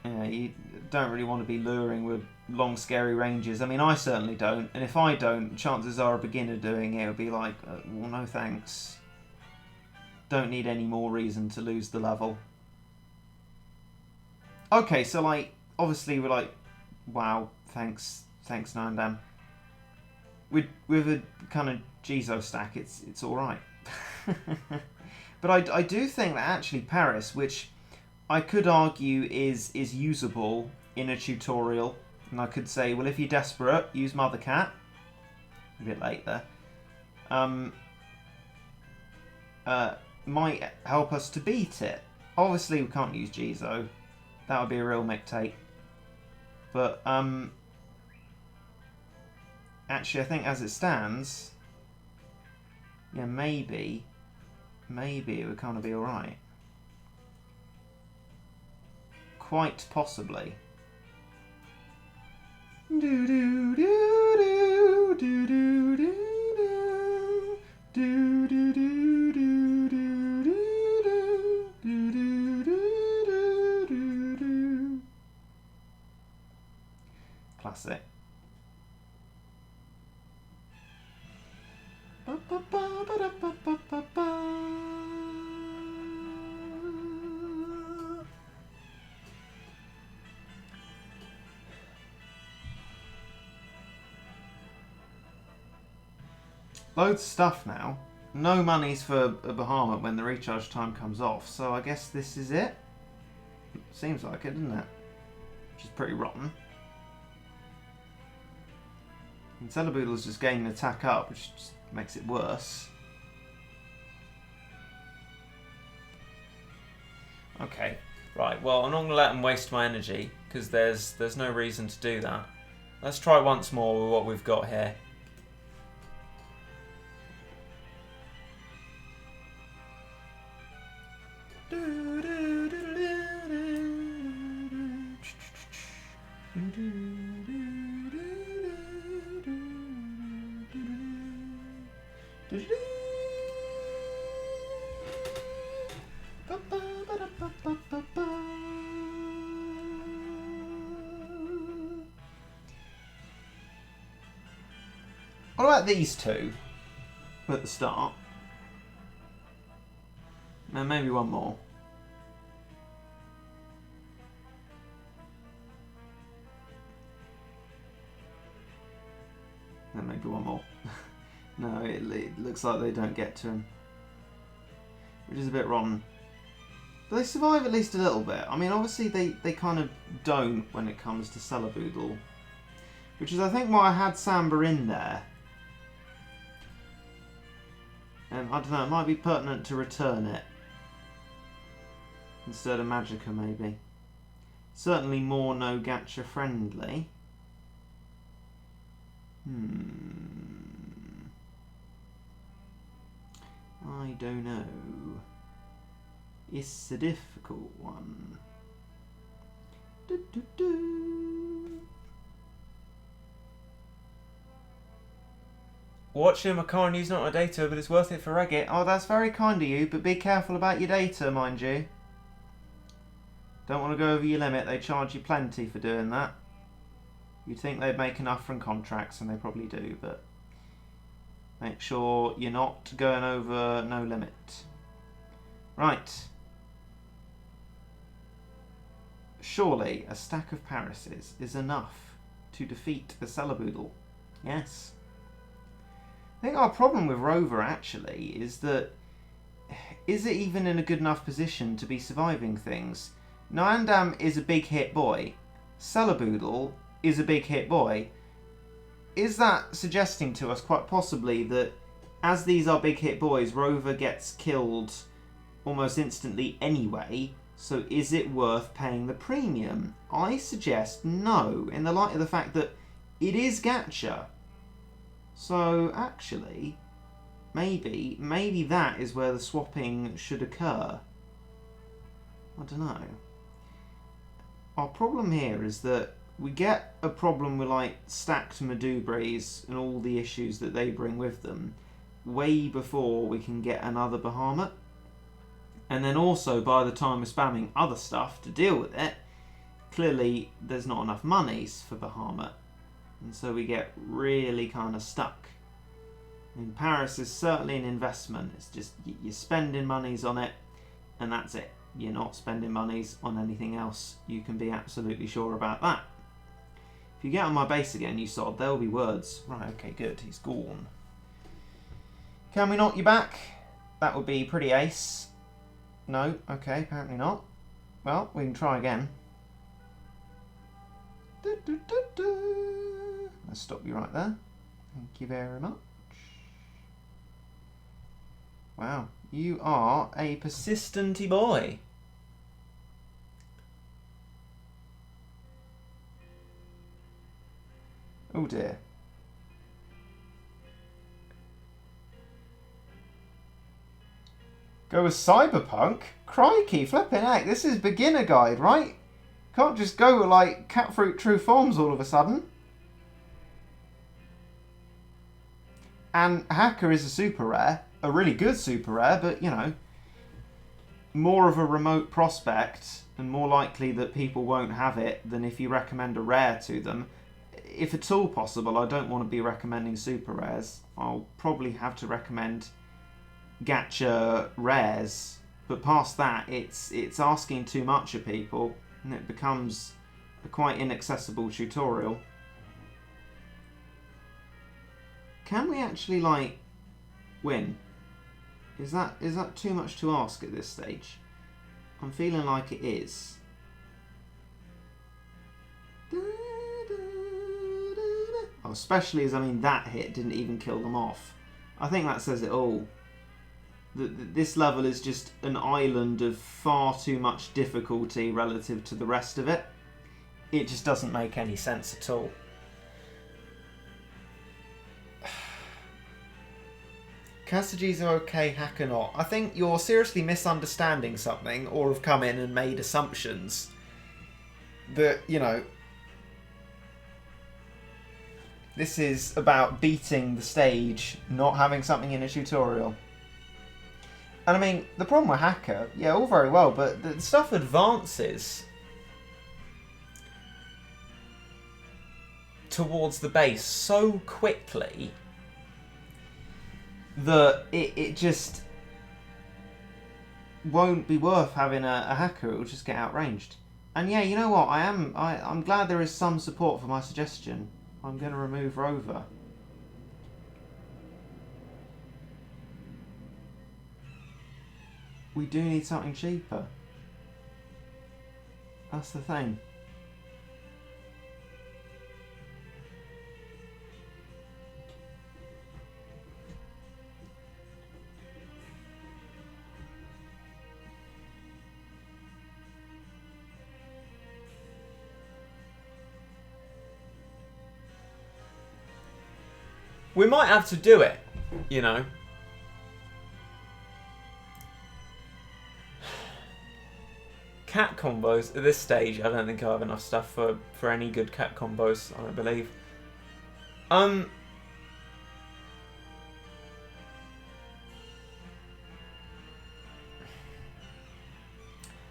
Yeah, you don't really want to be luring with long, scary ranges. I mean, I certainly don't. And if I don't, chances are a beginner doing it will be like, well, no thanks. Don't need any more reason to lose the level. Okay, so like, obviously we're like, wow, thanks Nandam. With a kind of Jizo stack, it's all right. But I do think that actually Paris, which I could argue is usable in a tutorial, and I could say, well, if you're desperate, use Mother Cat. A bit late there. Might help us to beat it. Obviously, we can't use Jizo. That would be a real mictate. But actually, I think as it stands, yeah, maybe it would kind of be all right. Quite possibly. Do do do do do do do do do do do do do. Classic. Loads of stuff now. No monies for a Bahamut when the recharge time comes off, so I guess this is it. Seems like it, doesn't it? Which is pretty rotten. And Celeboodle's just gaining attack up, which just makes it worse. Okay, right, well, I'm not going to let them waste my energy, because there's no reason to do that. Let's try once more with what we've got here. What about these two at the start? And maybe one more. And maybe one more. No, it looks like they don't get to him. Which is a bit rotten. But they survive at least a little bit. I mean, obviously they kind of don't when it comes to Celeboodle. Which is, I think, why I had Samba in there. And I don't know, it might be pertinent to return it. Instead of Magica, maybe. Certainly more no gacha friendly. I don't know. It's a difficult one. Watching my car and using not my data, but it's worth it for Reddit. Oh, that's very kind of you, but be careful about your data, mind you. Don't want to go over your limit. They charge you plenty for doing that. You'd think they'd make enough from contracts, and they probably do, but make sure you're not going over no limit. Right. Surely a stack of Parises is enough to defeat a Celeboodle. Yes. I think our problem with Rover, actually, is that is it even in a good enough position to be surviving things? Noandam is a big hit boy. Celeboodle is a big hit boy. Is that suggesting to us quite possibly that as these are big hit boys, Rover gets killed almost instantly anyway, so is it worth paying the premium? I suggest no, in the light of the fact that it is gacha. So actually, maybe that is where the swapping should occur. I don't know. Our problem here is that we get a problem with like stacked Madubris and all the issues that they bring with them way before we can get another Bahamut. And then also by the time we're spamming other stuff to deal with it, clearly there's not enough monies for Bahamut. And so we get really kind of stuck. I mean, Paris is certainly an investment. It's just you're spending monies on it and that's it. You're not spending monies on anything else. You can be absolutely sure about that. If you get on my base again, you sod, there'll be words. Right, okay, good. He's gone. Can we knock you back? That would be pretty ace. No, okay, apparently not. Well, we can try again. Let's stop you right there. Thank you very much. Wow, you are a persistent-y boy. Oh dear. Go with Cyberpunk? Crikey, flipping heck, this is beginner guide, right? Can't just go with like Catfruit True Forms all of a sudden. And Hacker is a super rare, a really good super rare, but you know, more of a remote prospect and more likely that people won't have it than if you recommend a rare to them. If at all possible, I don't want to be recommending super rares. I'll probably have to recommend gacha rares, but past that, it's asking too much of people, and it becomes a quite inaccessible tutorial. Can we actually like win? Is that too much to ask at this stage? I'm feeling like it is. Oh, especially as, I mean, that hit didn't even kill them off. I think that says it all. This level is just an island of far too much difficulty relative to the rest of it. It just doesn't make any sense at all. Casagees are okay, Hacker not. I think you're seriously misunderstanding something or have come in and made assumptions that, you know, this is about beating the stage, not having something in a tutorial. And I mean, the problem with Hacker, yeah, all very well, but the stuff advances towards the base so quickly that it just won't be worth having a Hacker. It will just get outranged. And yeah, you know what? I'm glad there is some support for my suggestion. I'm going to remove Rover. We do need something cheaper. That's the thing. We might have to do it, you know. Cat combos, at this stage, I don't think I have enough stuff for any good cat combos, I don't believe.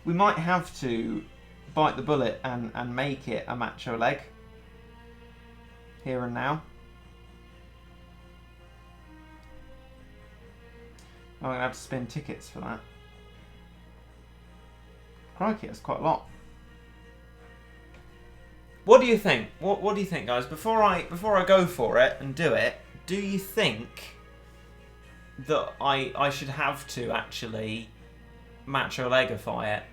We might have to bite the bullet and make it a macho leg. Here and now. I'm going to have to spend tickets for that. Crikey, that's quite a lot. What do you think? What do you think, guys? Before I go for it and do it, do you think that I should have to actually macho legify it?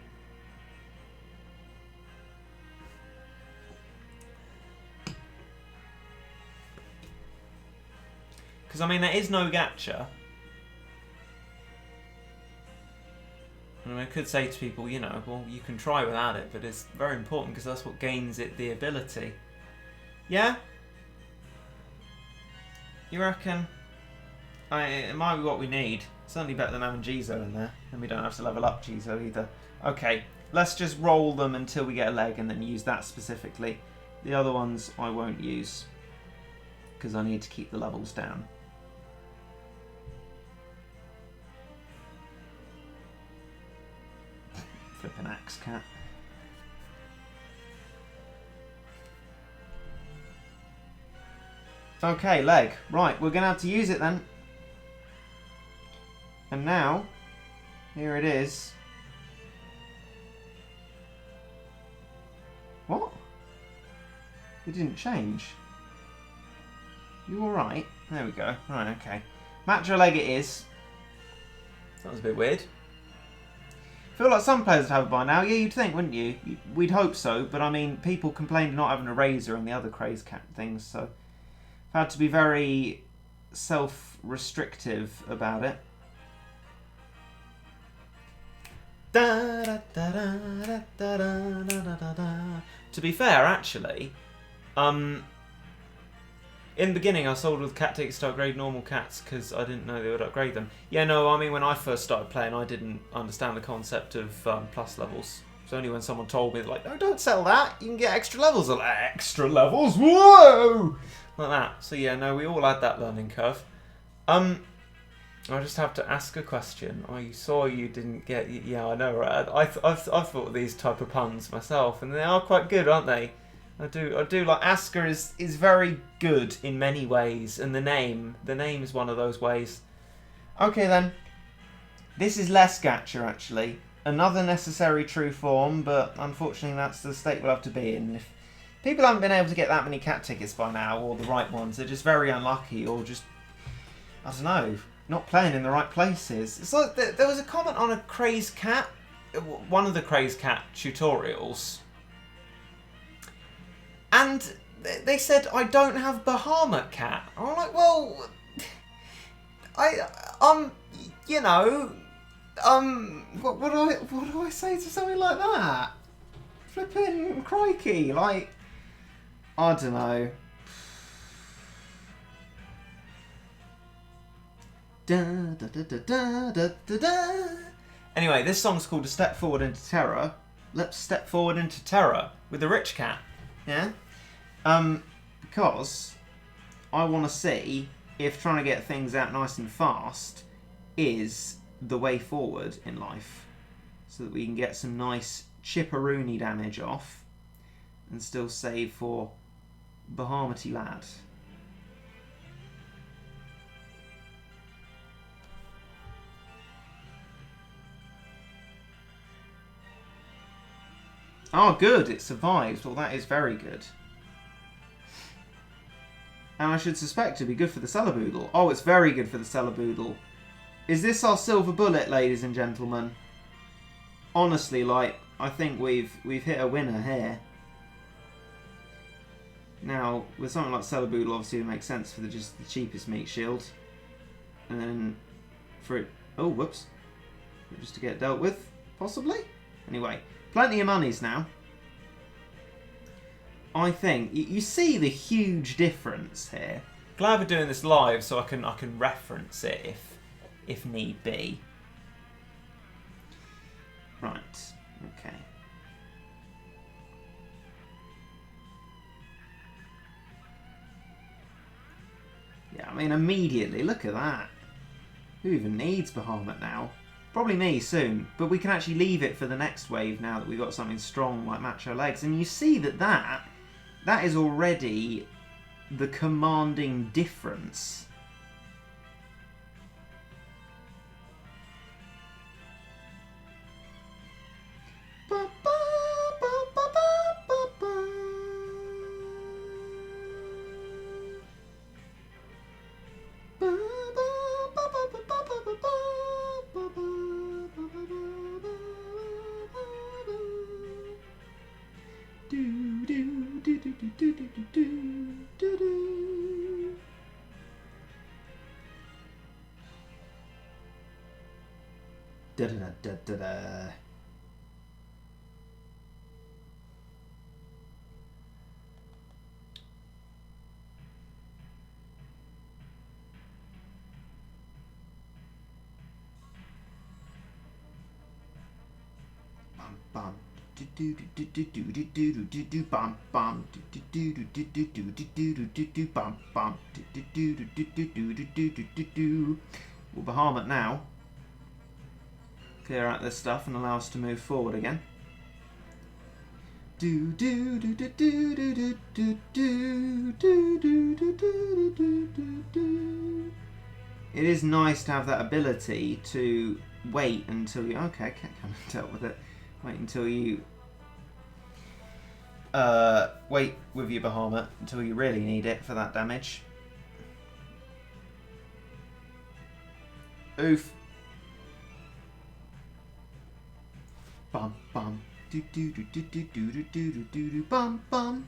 Because I mean, there is no gacha. And I could say to people, you know, well, you can try without it, but it's very important because that's what gains it the ability. Yeah? You reckon? It might be what we need. Certainly better than having Jizo in there. And we don't have to level up Jizo either. Okay, let's just roll them until we get a leg and then use that specifically. The other ones I won't use because I need to keep the levels down. Flipping axe cat. Okay, leg. Right, we're going to have to use it then. And now, here it is. What? It didn't change. You alright? There we go. Right, okay. Match your leg it is. That was a bit weird. I feel like some players would have it by now. Yeah, you'd think, wouldn't you? We'd hope so, but I mean, people complained of not having a razor and the other craze cat things, so I've had to be very self-restrictive about it. To be fair, actually, in the beginning I sold with cat tickets to upgrade normal cats because I didn't know they would upgrade them. Yeah, no, I mean when I first started playing I didn't understand the concept of plus levels. It's only when someone told me, like, no, don't sell that, you can get extra levels. I'm like, extra levels? Whoa! Like that. So yeah, no, we all had that learning curve. I just have to ask a question. I saw you didn't get... Yeah, I know, right? I've thought of these type of puns myself, and they are quite good, aren't they? I do like... Asuka is very good in many ways, and the name is one of those ways. Okay, then. This is less gacha, actually. Another necessary true form, but unfortunately that's the state we'll have to be in. If people haven't been able to get that many cat tickets by now, or the right ones, they're just very unlucky, or just... I don't know... not playing in the right places. It's like there was a comment on a Crazed Cat, one of the Crazed Cat tutorials, and they said I don't have Bahamut Cat. I'm like, well, you know, what do I say to something like that? Flipping crikey, like, I don't know. Da, da, da, da, da, da, da. Anyway, this song's called A Step Forward into Terror. Let's step forward into terror with the rich cat. Yeah? Because I want to see if trying to get things out nice and fast is the way forward in life. So that we can get some nice chipperoony damage off and still save for Bahamity lad. Oh, good, it survived. Well, that is very good. And I should suspect it'd be good for the Celeboodle. Oh, it's very good for the Celeboodle. Is this our silver bullet, ladies and gentlemen? Honestly, like, I think we've hit a winner here. Now, with something like Celeboodle, obviously it makes sense for just the cheapest meat shield. And then for it... Oh, whoops. Just to get dealt with, possibly? Anyway. Plenty of monies now. I think you see the huge difference here. Glad we're doing this live so I can reference it if need be. Right. Okay. Yeah, I mean immediately look at that. Who even needs Bahamut now? Probably me soon, but we can actually leave it for the next wave now that we've got something strong like Macho Legs. And you see that is already the commanding difference. Da da da da da. bum. Bum bum. Bum bum. We'll Bahamut now. Clear out this stuff and allow us to move forward again. It is nice to have that ability to wait until you... Okay, can't come and dealt with it. Wait until you... wait with your Bahamut until you really need it for that damage. Oof. Bum bum. Do do do do do do do do do do bum bum.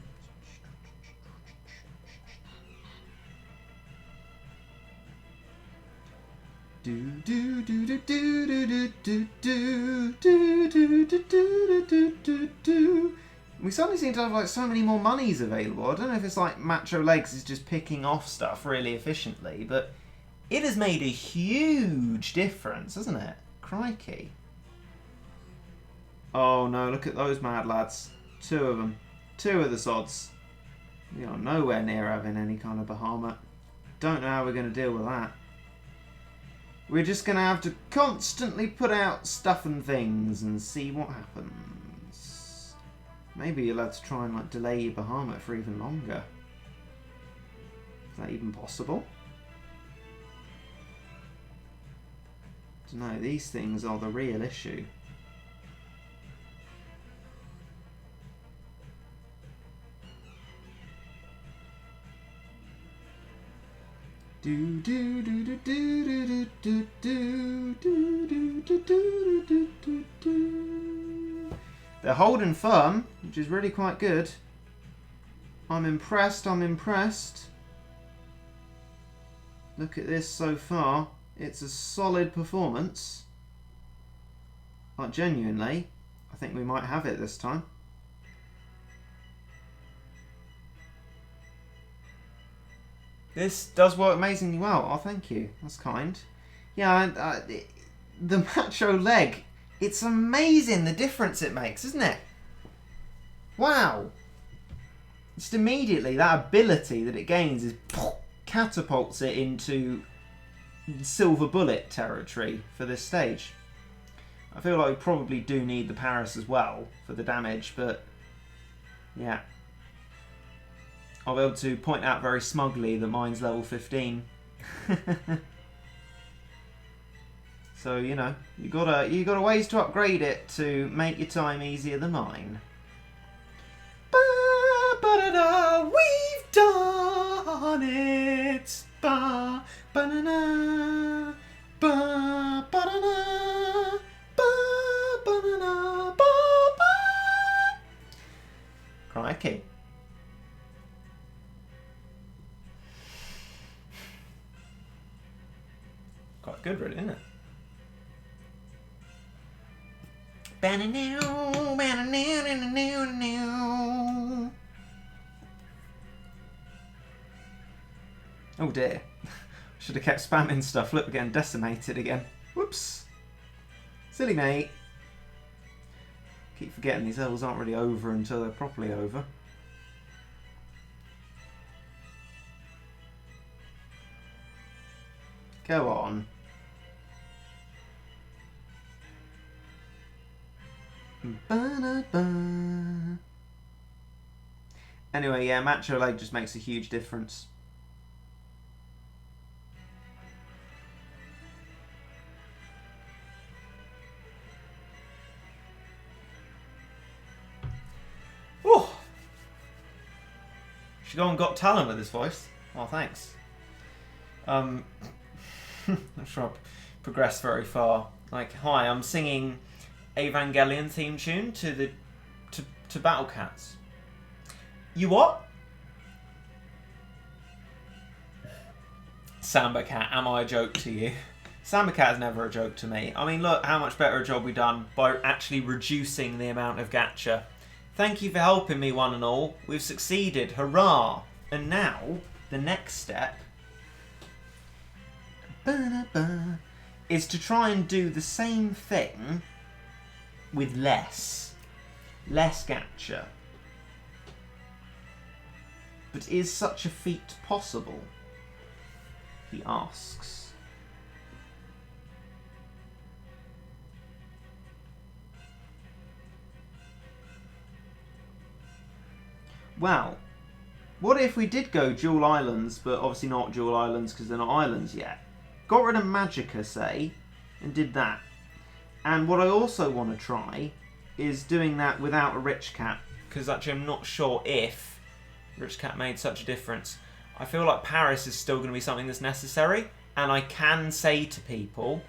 Do do do do do do do do do do do do do do. We suddenly seem to have like so many more monies available. I don't know if it's like Macho Legs is just picking off stuff really efficiently, but it has made a huge difference, hasn't it? Crikey. Oh no, look at those mad lads. 2 of them. 2 of the sods. We are nowhere near having any kind of Bahamut. Don't know how we're going to deal with that. We're just going to have to constantly put out stuff and things and see what happens. Maybe you'll have to try and like delay your Bahamut for even longer. Is that even possible? I don't know, these things are the real issue. Do do do do do do do do do do do do do do. They're holding firm, which is really quite good. I'm impressed, I'm impressed. Look at this so far. It's a solid performance. Like genuinely, I think we might have it this time. This does work amazingly well. Oh, thank you. That's kind. Yeah, the Macho Leg. It's amazing the difference it makes, isn't it? Wow. Just immediately, that ability that it gains is catapults it into silver bullet territory for this stage. I feel like we probably do need the Paris as well for the damage, but yeah. I'll be able to point out very smugly that mine's level 15. So, you know, you got a ways to upgrade it to make your time easier than mine. Ba-ba-da-da, we've done it. Ba-ba-da-na, ba-ba-da-na, ba-ba-da-na, ba-ba. Crikey. Quite good, really, isn't it? Oh dear. Should have kept spamming stuff. Look, we're getting decimated again. Whoops. Silly mate. Keep forgetting these levels aren't really over until they're properly over. Go on. Ba-da-ba. Anyway, yeah, Macho Leg just makes a huge difference. Oh! Should go on Got Talent with this voice. Oh, thanks. I'm sure I've progressed very far. Like, hi, I'm singing Evangelion theme tune to Battle Cats. You what? Samba Cat, am I a joke to you? Samba Cat is never a joke to me. I mean, look how much better a job we've done by actually reducing the amount of gacha. Thank you for helping me, one and all. We've succeeded. Hurrah! And now, the next step is to try and do the same thing with less. less gacha. But is such a feat possible? He asks. Well, what if we did go dual islands, but obviously not dual islands because they're not islands yet? Got rid of Magica, say, and did that. And what I also want to try is doing that without a rich cat, because actually I'm not sure if rich cat made such a difference. I feel like Paris is still going to be something that's necessary, and I can say to people,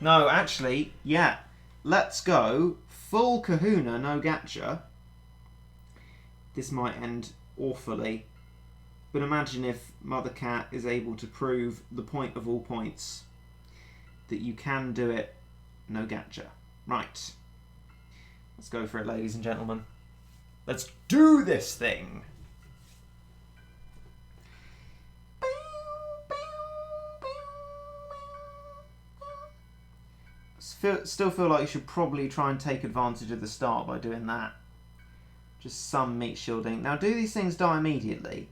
no, actually, yeah, let's go full kahuna, no gacha. This might end awfully, but imagine if Mother Cat is able to prove the point of all points, that you can do it, no gacha. Right. Let's go for it, ladies and gentlemen. Let's do this thing! Still feel like you should probably try and take advantage of the start by doing that. Just some meat shielding. Now, do these things die immediately?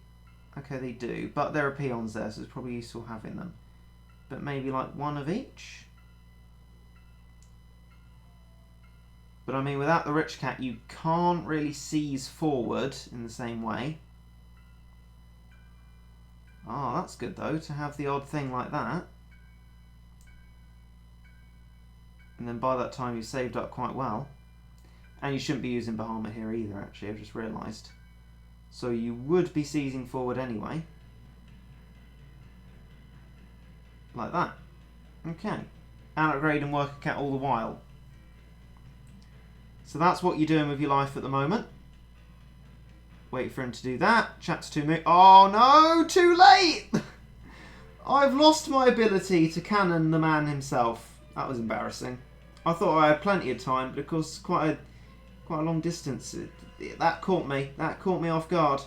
Okay, they do, but there are peons there, so it's probably useful having them. But maybe like one of each? But I mean, without the rich cat, you can't really seize forward in the same way. Oh, that's good though, to have the odd thing like that. And then by that time you've saved up quite well. And you shouldn't be using Bahama here either, actually, I've just realised. So you would be seizing forward anyway. Like that. Okay. And upgrade and work a cat all the while. So that's what you're doing with your life at the moment. Wait for him to do that. Chapter 2 move. Oh no! Too late! I've lost my ability to cannon the man himself. That was embarrassing. I thought I had plenty of time, but of course quite a long distance. That caught me. That caught me off guard.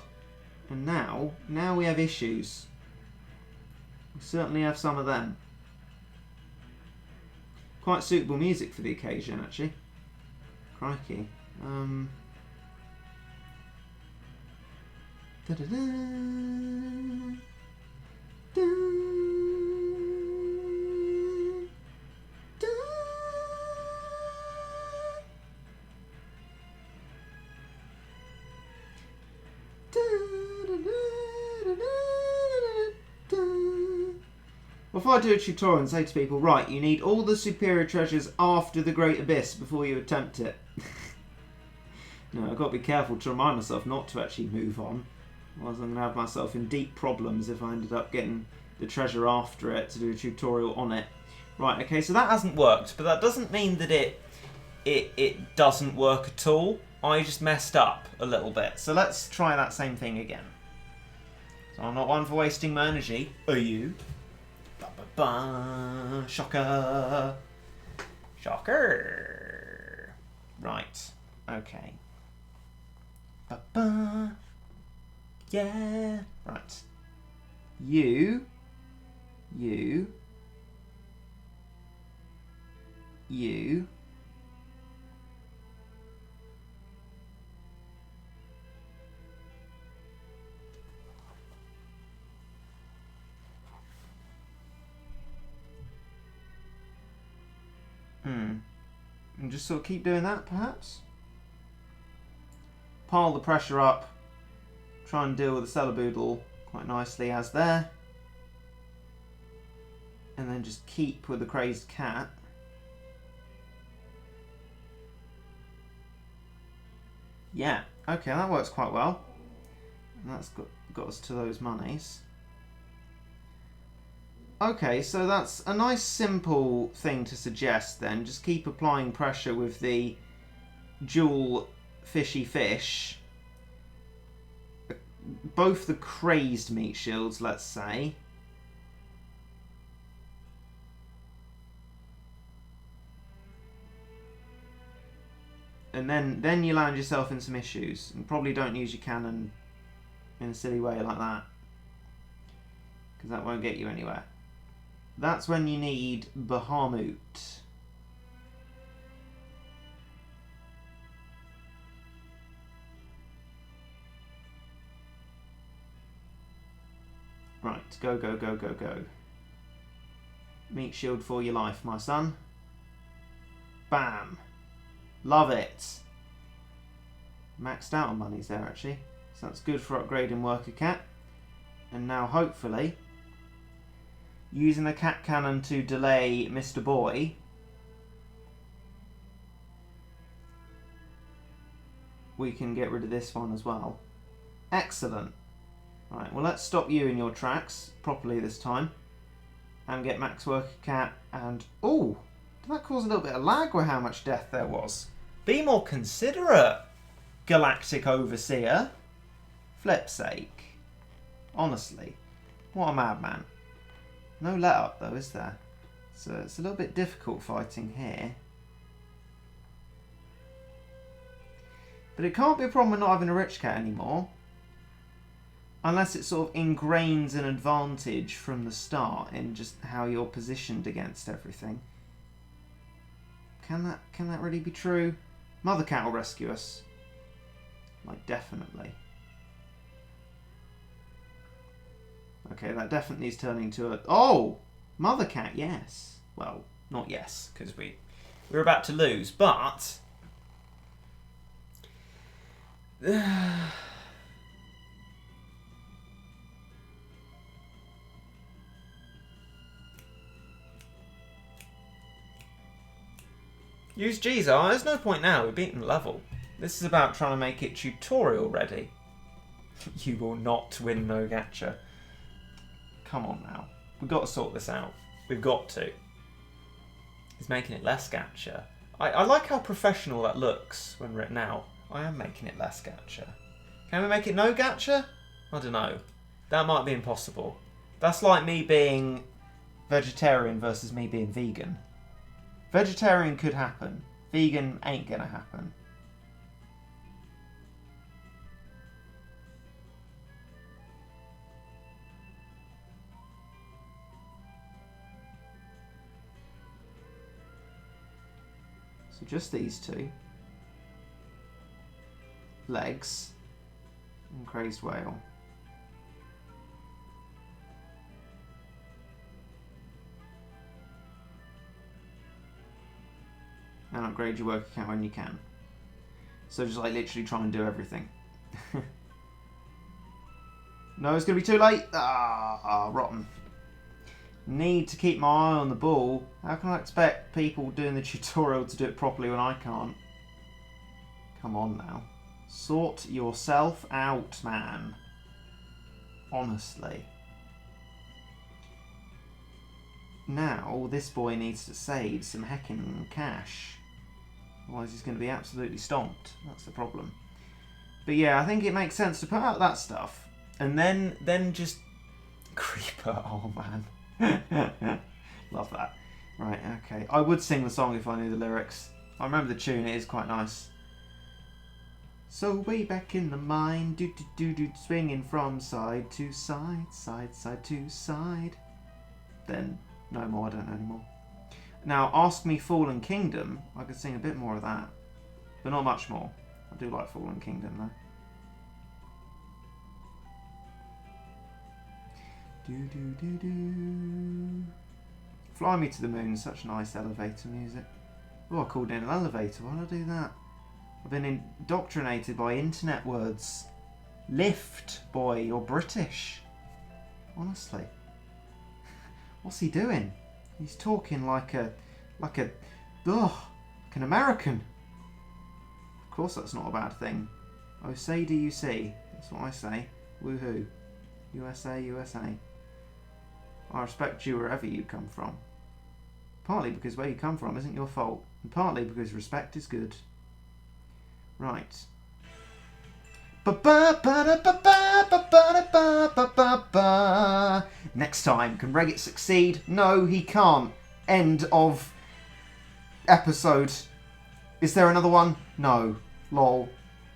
And now we have issues. We certainly have some of them. Quite suitable music for the occasion, actually. Crikey. Da-da-da. Da. Da. Well, if I do a tutorial and say to people, right, you need all the superior treasures after the Great Abyss before you attempt it. No, I've got to be careful to remind myself not to actually move on. Otherwise I'm going to have myself in deep problems if I ended up getting the treasure after it to do a tutorial on it. Right, okay, so that hasn't worked, but that doesn't mean that it doesn't work at all. I just messed up a little bit. So let's try that same thing again. So I'm not one for wasting my energy. Are you? Ba-ba-ba. Shocker. Shocker. Right. Okay. Ba-ba. Yeah. Right. You. And just sort of keep doing that, perhaps? Pile the pressure up. Try and deal with the Celeboodle quite nicely as there. And then just keep with the crazed cat. Yeah, okay, that works quite well. And that's got us to those monies. Okay, so that's a nice simple thing to suggest then. Just keep applying pressure with the dual fishy fish. Both the crazed meat shields, let's say. And then you land yourself in some issues. And probably don't use your cannon in a silly way like that. Because that won't get you anywhere. That's when you need Bahamut. Right, go, go, go, go, go. Meat shield for your life, my son. Bam. Love it. Maxed out on monies there, actually. So that's good for upgrading worker cat. And now, hopefully, using the cat cannon to delay Mr. Boy, we can get rid of this one as well. Excellent. Right, well, let's stop you in your tracks properly this time. And get max worker cat and... Oh! Did that cause a little bit of lag with how much death there was? Be more considerate, Galactic Overseer. Flip's sake. Honestly. What a madman. No let up though, is there? So it's a little bit difficult fighting here. But it can't be a problem with not having a rich cat anymore. Unless it sort of ingrains an advantage from the start in just how you're positioned against everything. Can that really be true? Mother cat will rescue us. Like, definitely. Okay, that definitely is turning to a... Oh! Mother cat, yes. Well, not yes, because we're about to lose, but... Use G's. Oh, there's no point now. We've beaten the level. This is about trying to make it tutorial ready. You will not win no gacha. Come on now. We've got to sort this out. We've got to. He's making it less gacha. I like how professional that looks when written out. I am making it less gacha. Can we make it no gacha? I don't know. That might be impossible. That's like me being vegetarian versus me being vegan. Vegetarian could happen. Vegan ain't gonna happen. So just these two. Legs. And crazed whale. And upgrade your work account when you can. So just like literally try and do everything. No, it's going to be too late. Rotten. Need to keep my eye on the ball. How can I expect people doing the tutorial to do it properly when I can't? Come on now. Sort yourself out, man. Honestly. Now, this boy needs to save some heckin' cash. Otherwise he's going to be absolutely stomped. That's the problem. But yeah, I think it makes sense to put out that stuff. And then just... Creeper, oh man. Love that. Right, okay. I would sing the song if I knew the lyrics. I remember the tune, it is quite nice. So way back in the mine, do swinging from side to side, side to side. Then, no more, I don't know anymore. Now, Ask Me Fallen Kingdom, I could sing a bit more of that. But not much more. I do like Fallen Kingdom though. Fly Me to the Moon, such nice elevator music. Oh, I called in an elevator, why did I do that? I've been indoctrinated by internet words. Lift, boy, you're British. Honestly. What's he doing? He's talking like an American. Of course that's not a bad thing. Oh, say do you see? That's what I say. Woohoo. USA, USA. I respect you wherever you come from. Partly because where you come from isn't your fault, and partly because respect is good. Right. Next time, can Regit succeed? No, he can't. End of episode. Is there another one? No. Lol.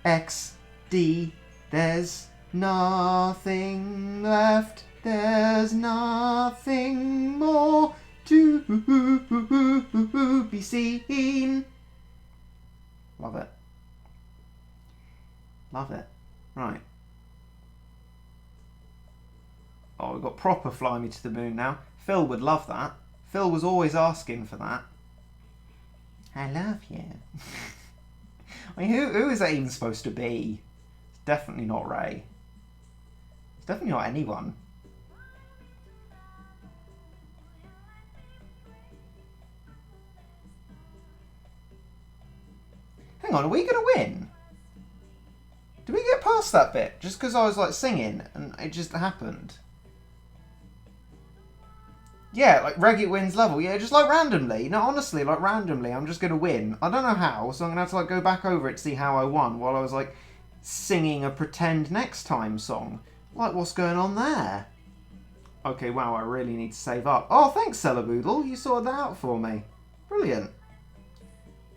X. D. There's nothing left. There's nothing more to be seen. Love it. Love it. Right. Oh, we've got proper Fly Me to the Moon now. Phil would love that. Phil was always asking for that. I love you. I mean, who is that even supposed to be? It's definitely not Ray. It's definitely not anyone. Hang on, are we going to win? Did we get past that bit? Just because I was like singing and it just happened. Yeah, like Reggie wins level. Yeah, just like randomly. No, honestly, like randomly. I'm just going to win. I don't know how, so I'm going to have to like go back over it to see how I won while I was like singing a pretend next time song. Like, what's going on there? Okay, wow, I really need to save up. Oh, thanks, Cellaboodle. You sorted that out for me. Brilliant.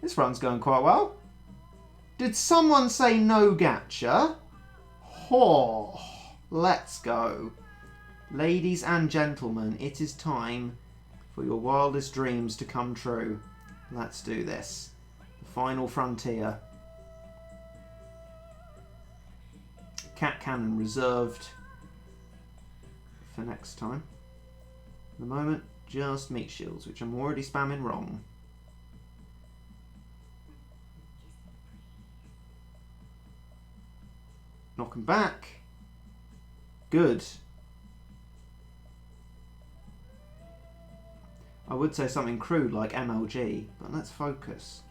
This run's going quite well. Did someone say no gacha? Oh, let's go. Ladies and gentlemen, it is time for your wildest dreams to come true. Let's do this. The final frontier. Cat cannon reserved for next time. At the moment, just meat shields, which I'm already spamming wrong. Knock 'em back. Good. I would say something crude like MLG, but let's focus.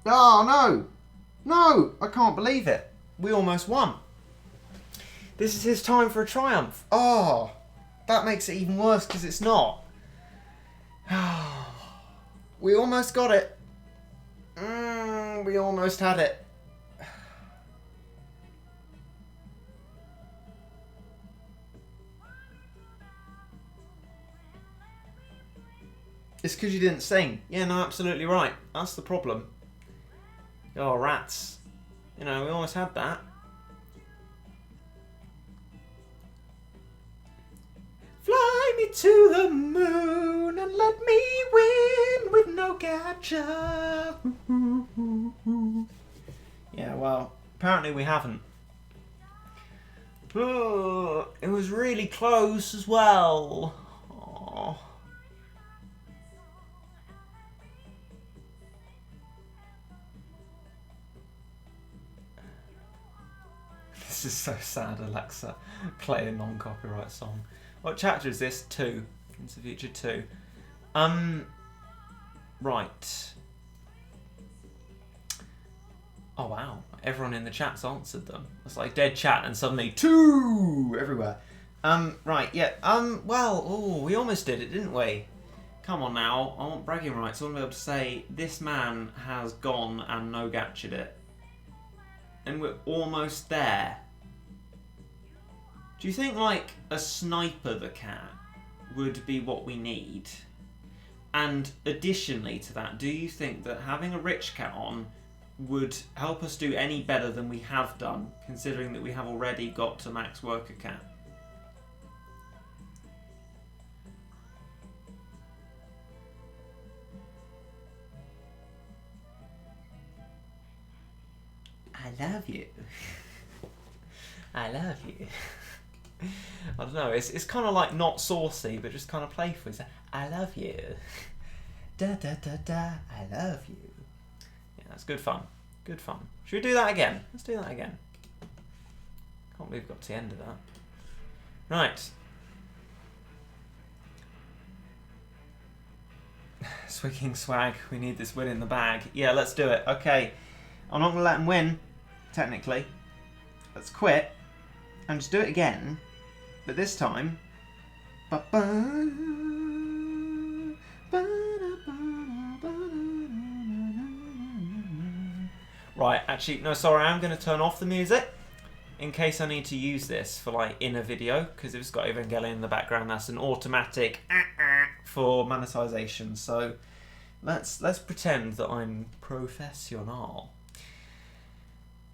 Oh, no! No! I can't believe it. We almost won. This is his time for a triumph. Oh, that makes it even worse because it's not. We almost got it. We almost had it. It's because you didn't sing. Yeah, no, absolutely right. That's the problem. Oh, rats. You know, we almost had that. Fly me to the moon and let me win with no gacha. Yeah, well, apparently we haven't. Oh, it was really close as well. Oh. This is so sad, Alexa. Play a non-copyright song. What chapter is this? 2. Into the Future 2. Right. Oh wow. Everyone in the chat's answered them. It's like dead chat and suddenly 2 everywhere. Right, yeah. Well, oh, we almost did it, didn't we? Come on now. I want bragging rights. I want to be able to say this man has gone and no gacha'd it. And we're almost there. Do you think, like, a sniper the cat would be what we need? And additionally to that, do you think that having a rich cat on would help us do any better than we have done, considering that we have already got to max worker cat? I love you. I love you. I don't know, it's kind of like not saucy, but just kind of playful. It's like, I love you. Da da da da, I love you. Yeah, that's good fun. Good fun. Should we do that again? Let's do that again. Can't believe we've got to the end of that. Right. Swicking swag, we need this win in the bag. Yeah, let's do it. Okay. I'm not going to let him win, technically. Let's quit and just do it again. But this time... Right, actually, no, sorry, I'm going to turn off the music in case I need to use this for, like, in a video, because if it's got Evangelion in the background, that's an automatic for monetization. So let's pretend that I'm professional.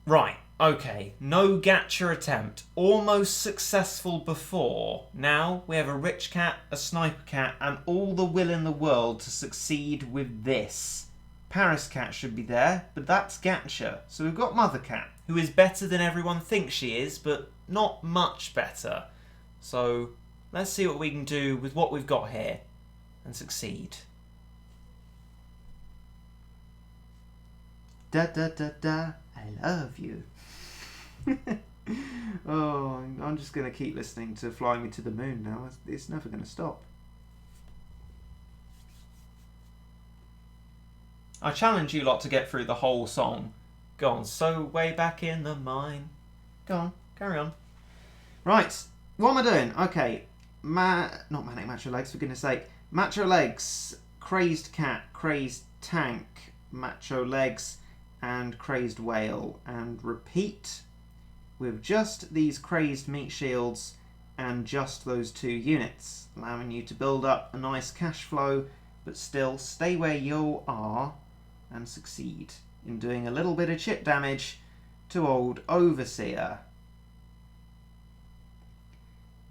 Right, okay, no gacha attempt. Almost successful before. Now we have a rich cat, a sniper cat, and all the will in the world to succeed with this. Paris Cat should be there, but that's gacha. So we've got Mother Cat, who is better than everyone thinks she is, but not much better. So let's see what we can do with what we've got here and succeed. Da da da da, I love you. Oh, I'm just going to keep listening to Fly Me to the Moon now. It's never going to stop. I challenge you lot to get through the whole song. Go on, so way back in the mine. Go on, carry on. Right, what am I doing? Okay, not Manic Macho Legs, for goodness sake. Macho Legs, Crazed Cat, Crazed Tank, Macho Legs, and Crazed Whale. And repeat with just these Crazed Meat Shields and just those 2 units, allowing you to build up a nice cash flow, but still stay where you are and succeed in doing a little bit of chip damage to old Overseer.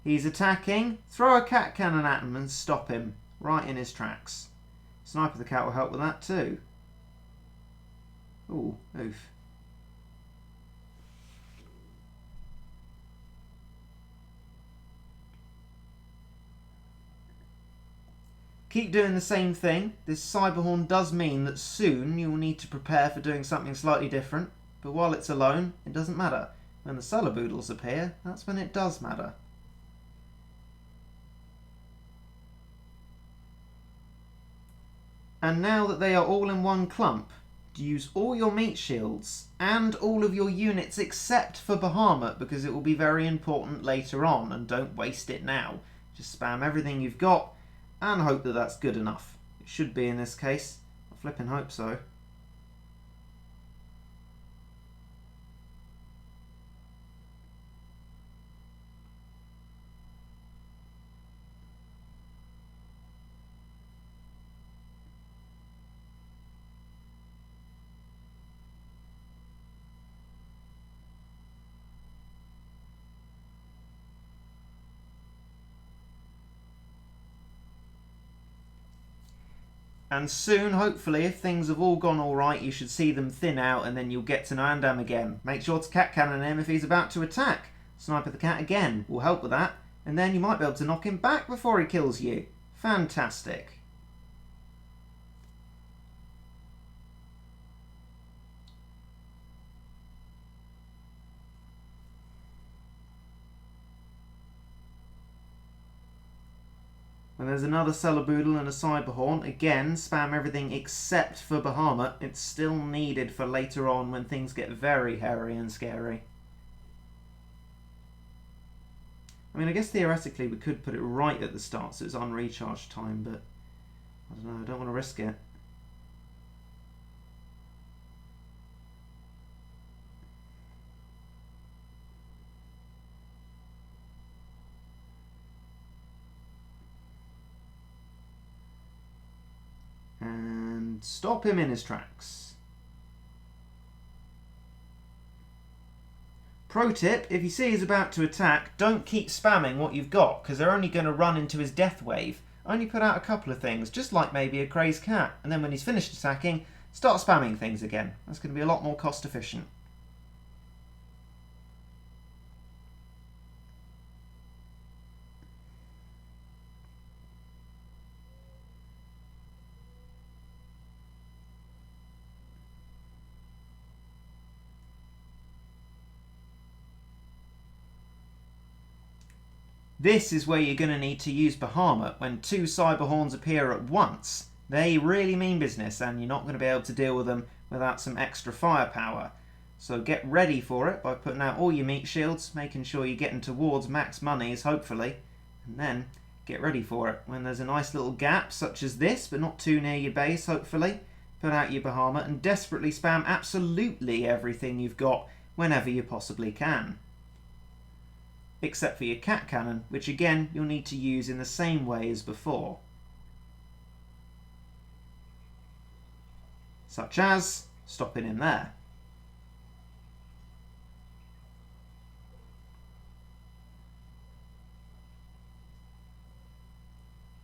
He's attacking. Throw a cat cannon at him and stop him right in his tracks. Sniper the Cat will help with that too. Ooh, oof. Keep doing the same thing. This Cyberhorn does mean that soon you'll need to prepare for doing something slightly different, but while it's alone, it doesn't matter. When the Sulaboodles appear, that's when it does matter. And now that they are all in one clump, use all your meat shields and all of your units except for Bahamut, because it will be very important later on, and don't waste it now. Just spam everything you've got and hope that that's good enough. It should be in this case. I flipping hope so. And soon, hopefully, if things have all gone alright, you should see them thin out and then you'll get to Noandam again. Make sure to cat cannon him if he's about to attack. Sniper the Cat again will help with that, and then you might be able to knock him back before he kills you. Fantastic. When there's another Sulaboodle and a Cyberhorn, again, spam everything except for Bahamut. It's still needed for later on when things get very hairy and scary. I mean, I guess theoretically we could put it right at the start so it's on recharge time, but I don't know, I don't want to risk it. And stop him in his tracks. Pro tip, if you see he's about to attack, don't keep spamming what you've got, because they're only going to run into his death wave. Only put out a couple of things, just like maybe a crazed cat, and then when he's finished attacking, start spamming things again. That's going to be a lot more cost efficient. This is where you're going to need to use Bahamut when 2 Cyberhorns appear at once. They really mean business, and you're not going to be able to deal with them without some extra firepower. So get ready for it by putting out all your meat shields, making sure you're getting towards max monies, hopefully. And then get ready for it. When there's a nice little gap, such as this, but not too near your base, hopefully, put out your Bahamut and desperately spam absolutely everything you've got whenever you possibly can. Except for your cat cannon, which again you'll need to use in the same way as before. Such as stopping him there.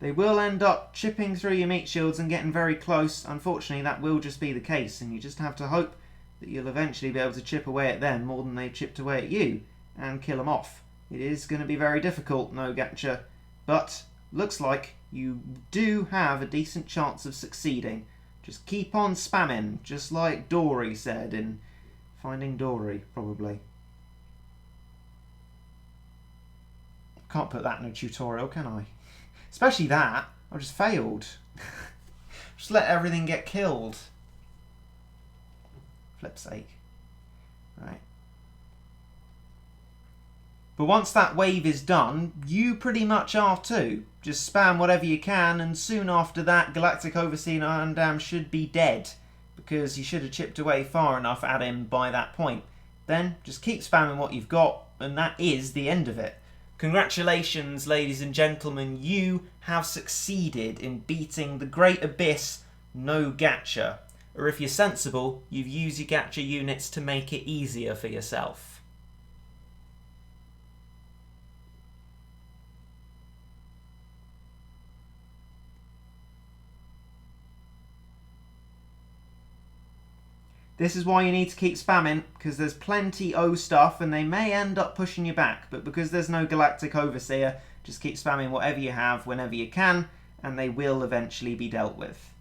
They will end up chipping through your meat shields and getting very close. Unfortunately, that will just be the case, and you just have to hope that you'll eventually be able to chip away at them more than they've chipped away at you and kill them off. It is going to be very difficult, no gacha, but looks like you do have a decent chance of succeeding. Just keep on spamming, just like Dory said in Finding Dory, probably. Can't put that in a tutorial, can I? Especially that. I just failed. Just let everything get killed. Flip's sake. Right. But once that wave is done, you pretty much are too. Just spam whatever you can, and soon after that, Galactic Overseer Undam should be dead, because you should have chipped away far enough at him by that point. Then, just keep spamming what you've got, and that is the end of it. Congratulations, ladies and gentlemen, you have succeeded in beating the Great Abyss no gacha. Or if you're sensible, you've used your gacha units to make it easier for yourself. This is why you need to keep spamming, because there's plenty O stuff and they may end up pushing you back, but because there's no Galactic Overseer, just keep spamming whatever you have whenever you can, and they will eventually be dealt with.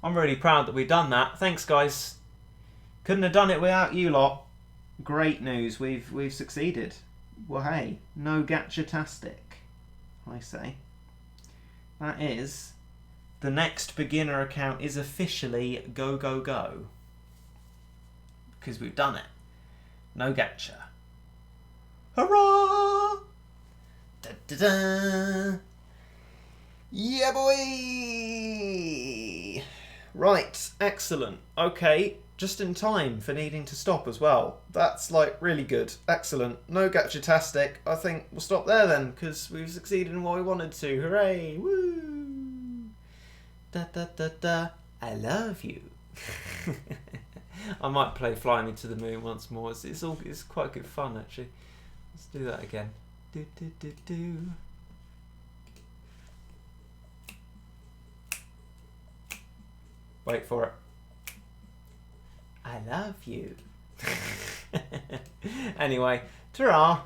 I'm really proud that we've done that. Thanks, guys. Couldn't have done it without you lot. Great news. We've succeeded. Well, hey, no gacha-tastic, I say. That is, the next beginner account is officially go, go, go. Because we've done it. No gacha. Hurrah! Da da da! Yeah, boy! Right, excellent. Okay, just in time for needing to stop as well. That's like really good. Excellent. No gacha-tastic. I think we'll stop there then, because we've succeeded in what we wanted to. Hooray! Woo! Da da da da. I love you. I might play Fly Me to the Moon once more. It's quite good fun actually. Let's do that again. Do do do do. Wait for it. I love you. Anyway, ta-ra!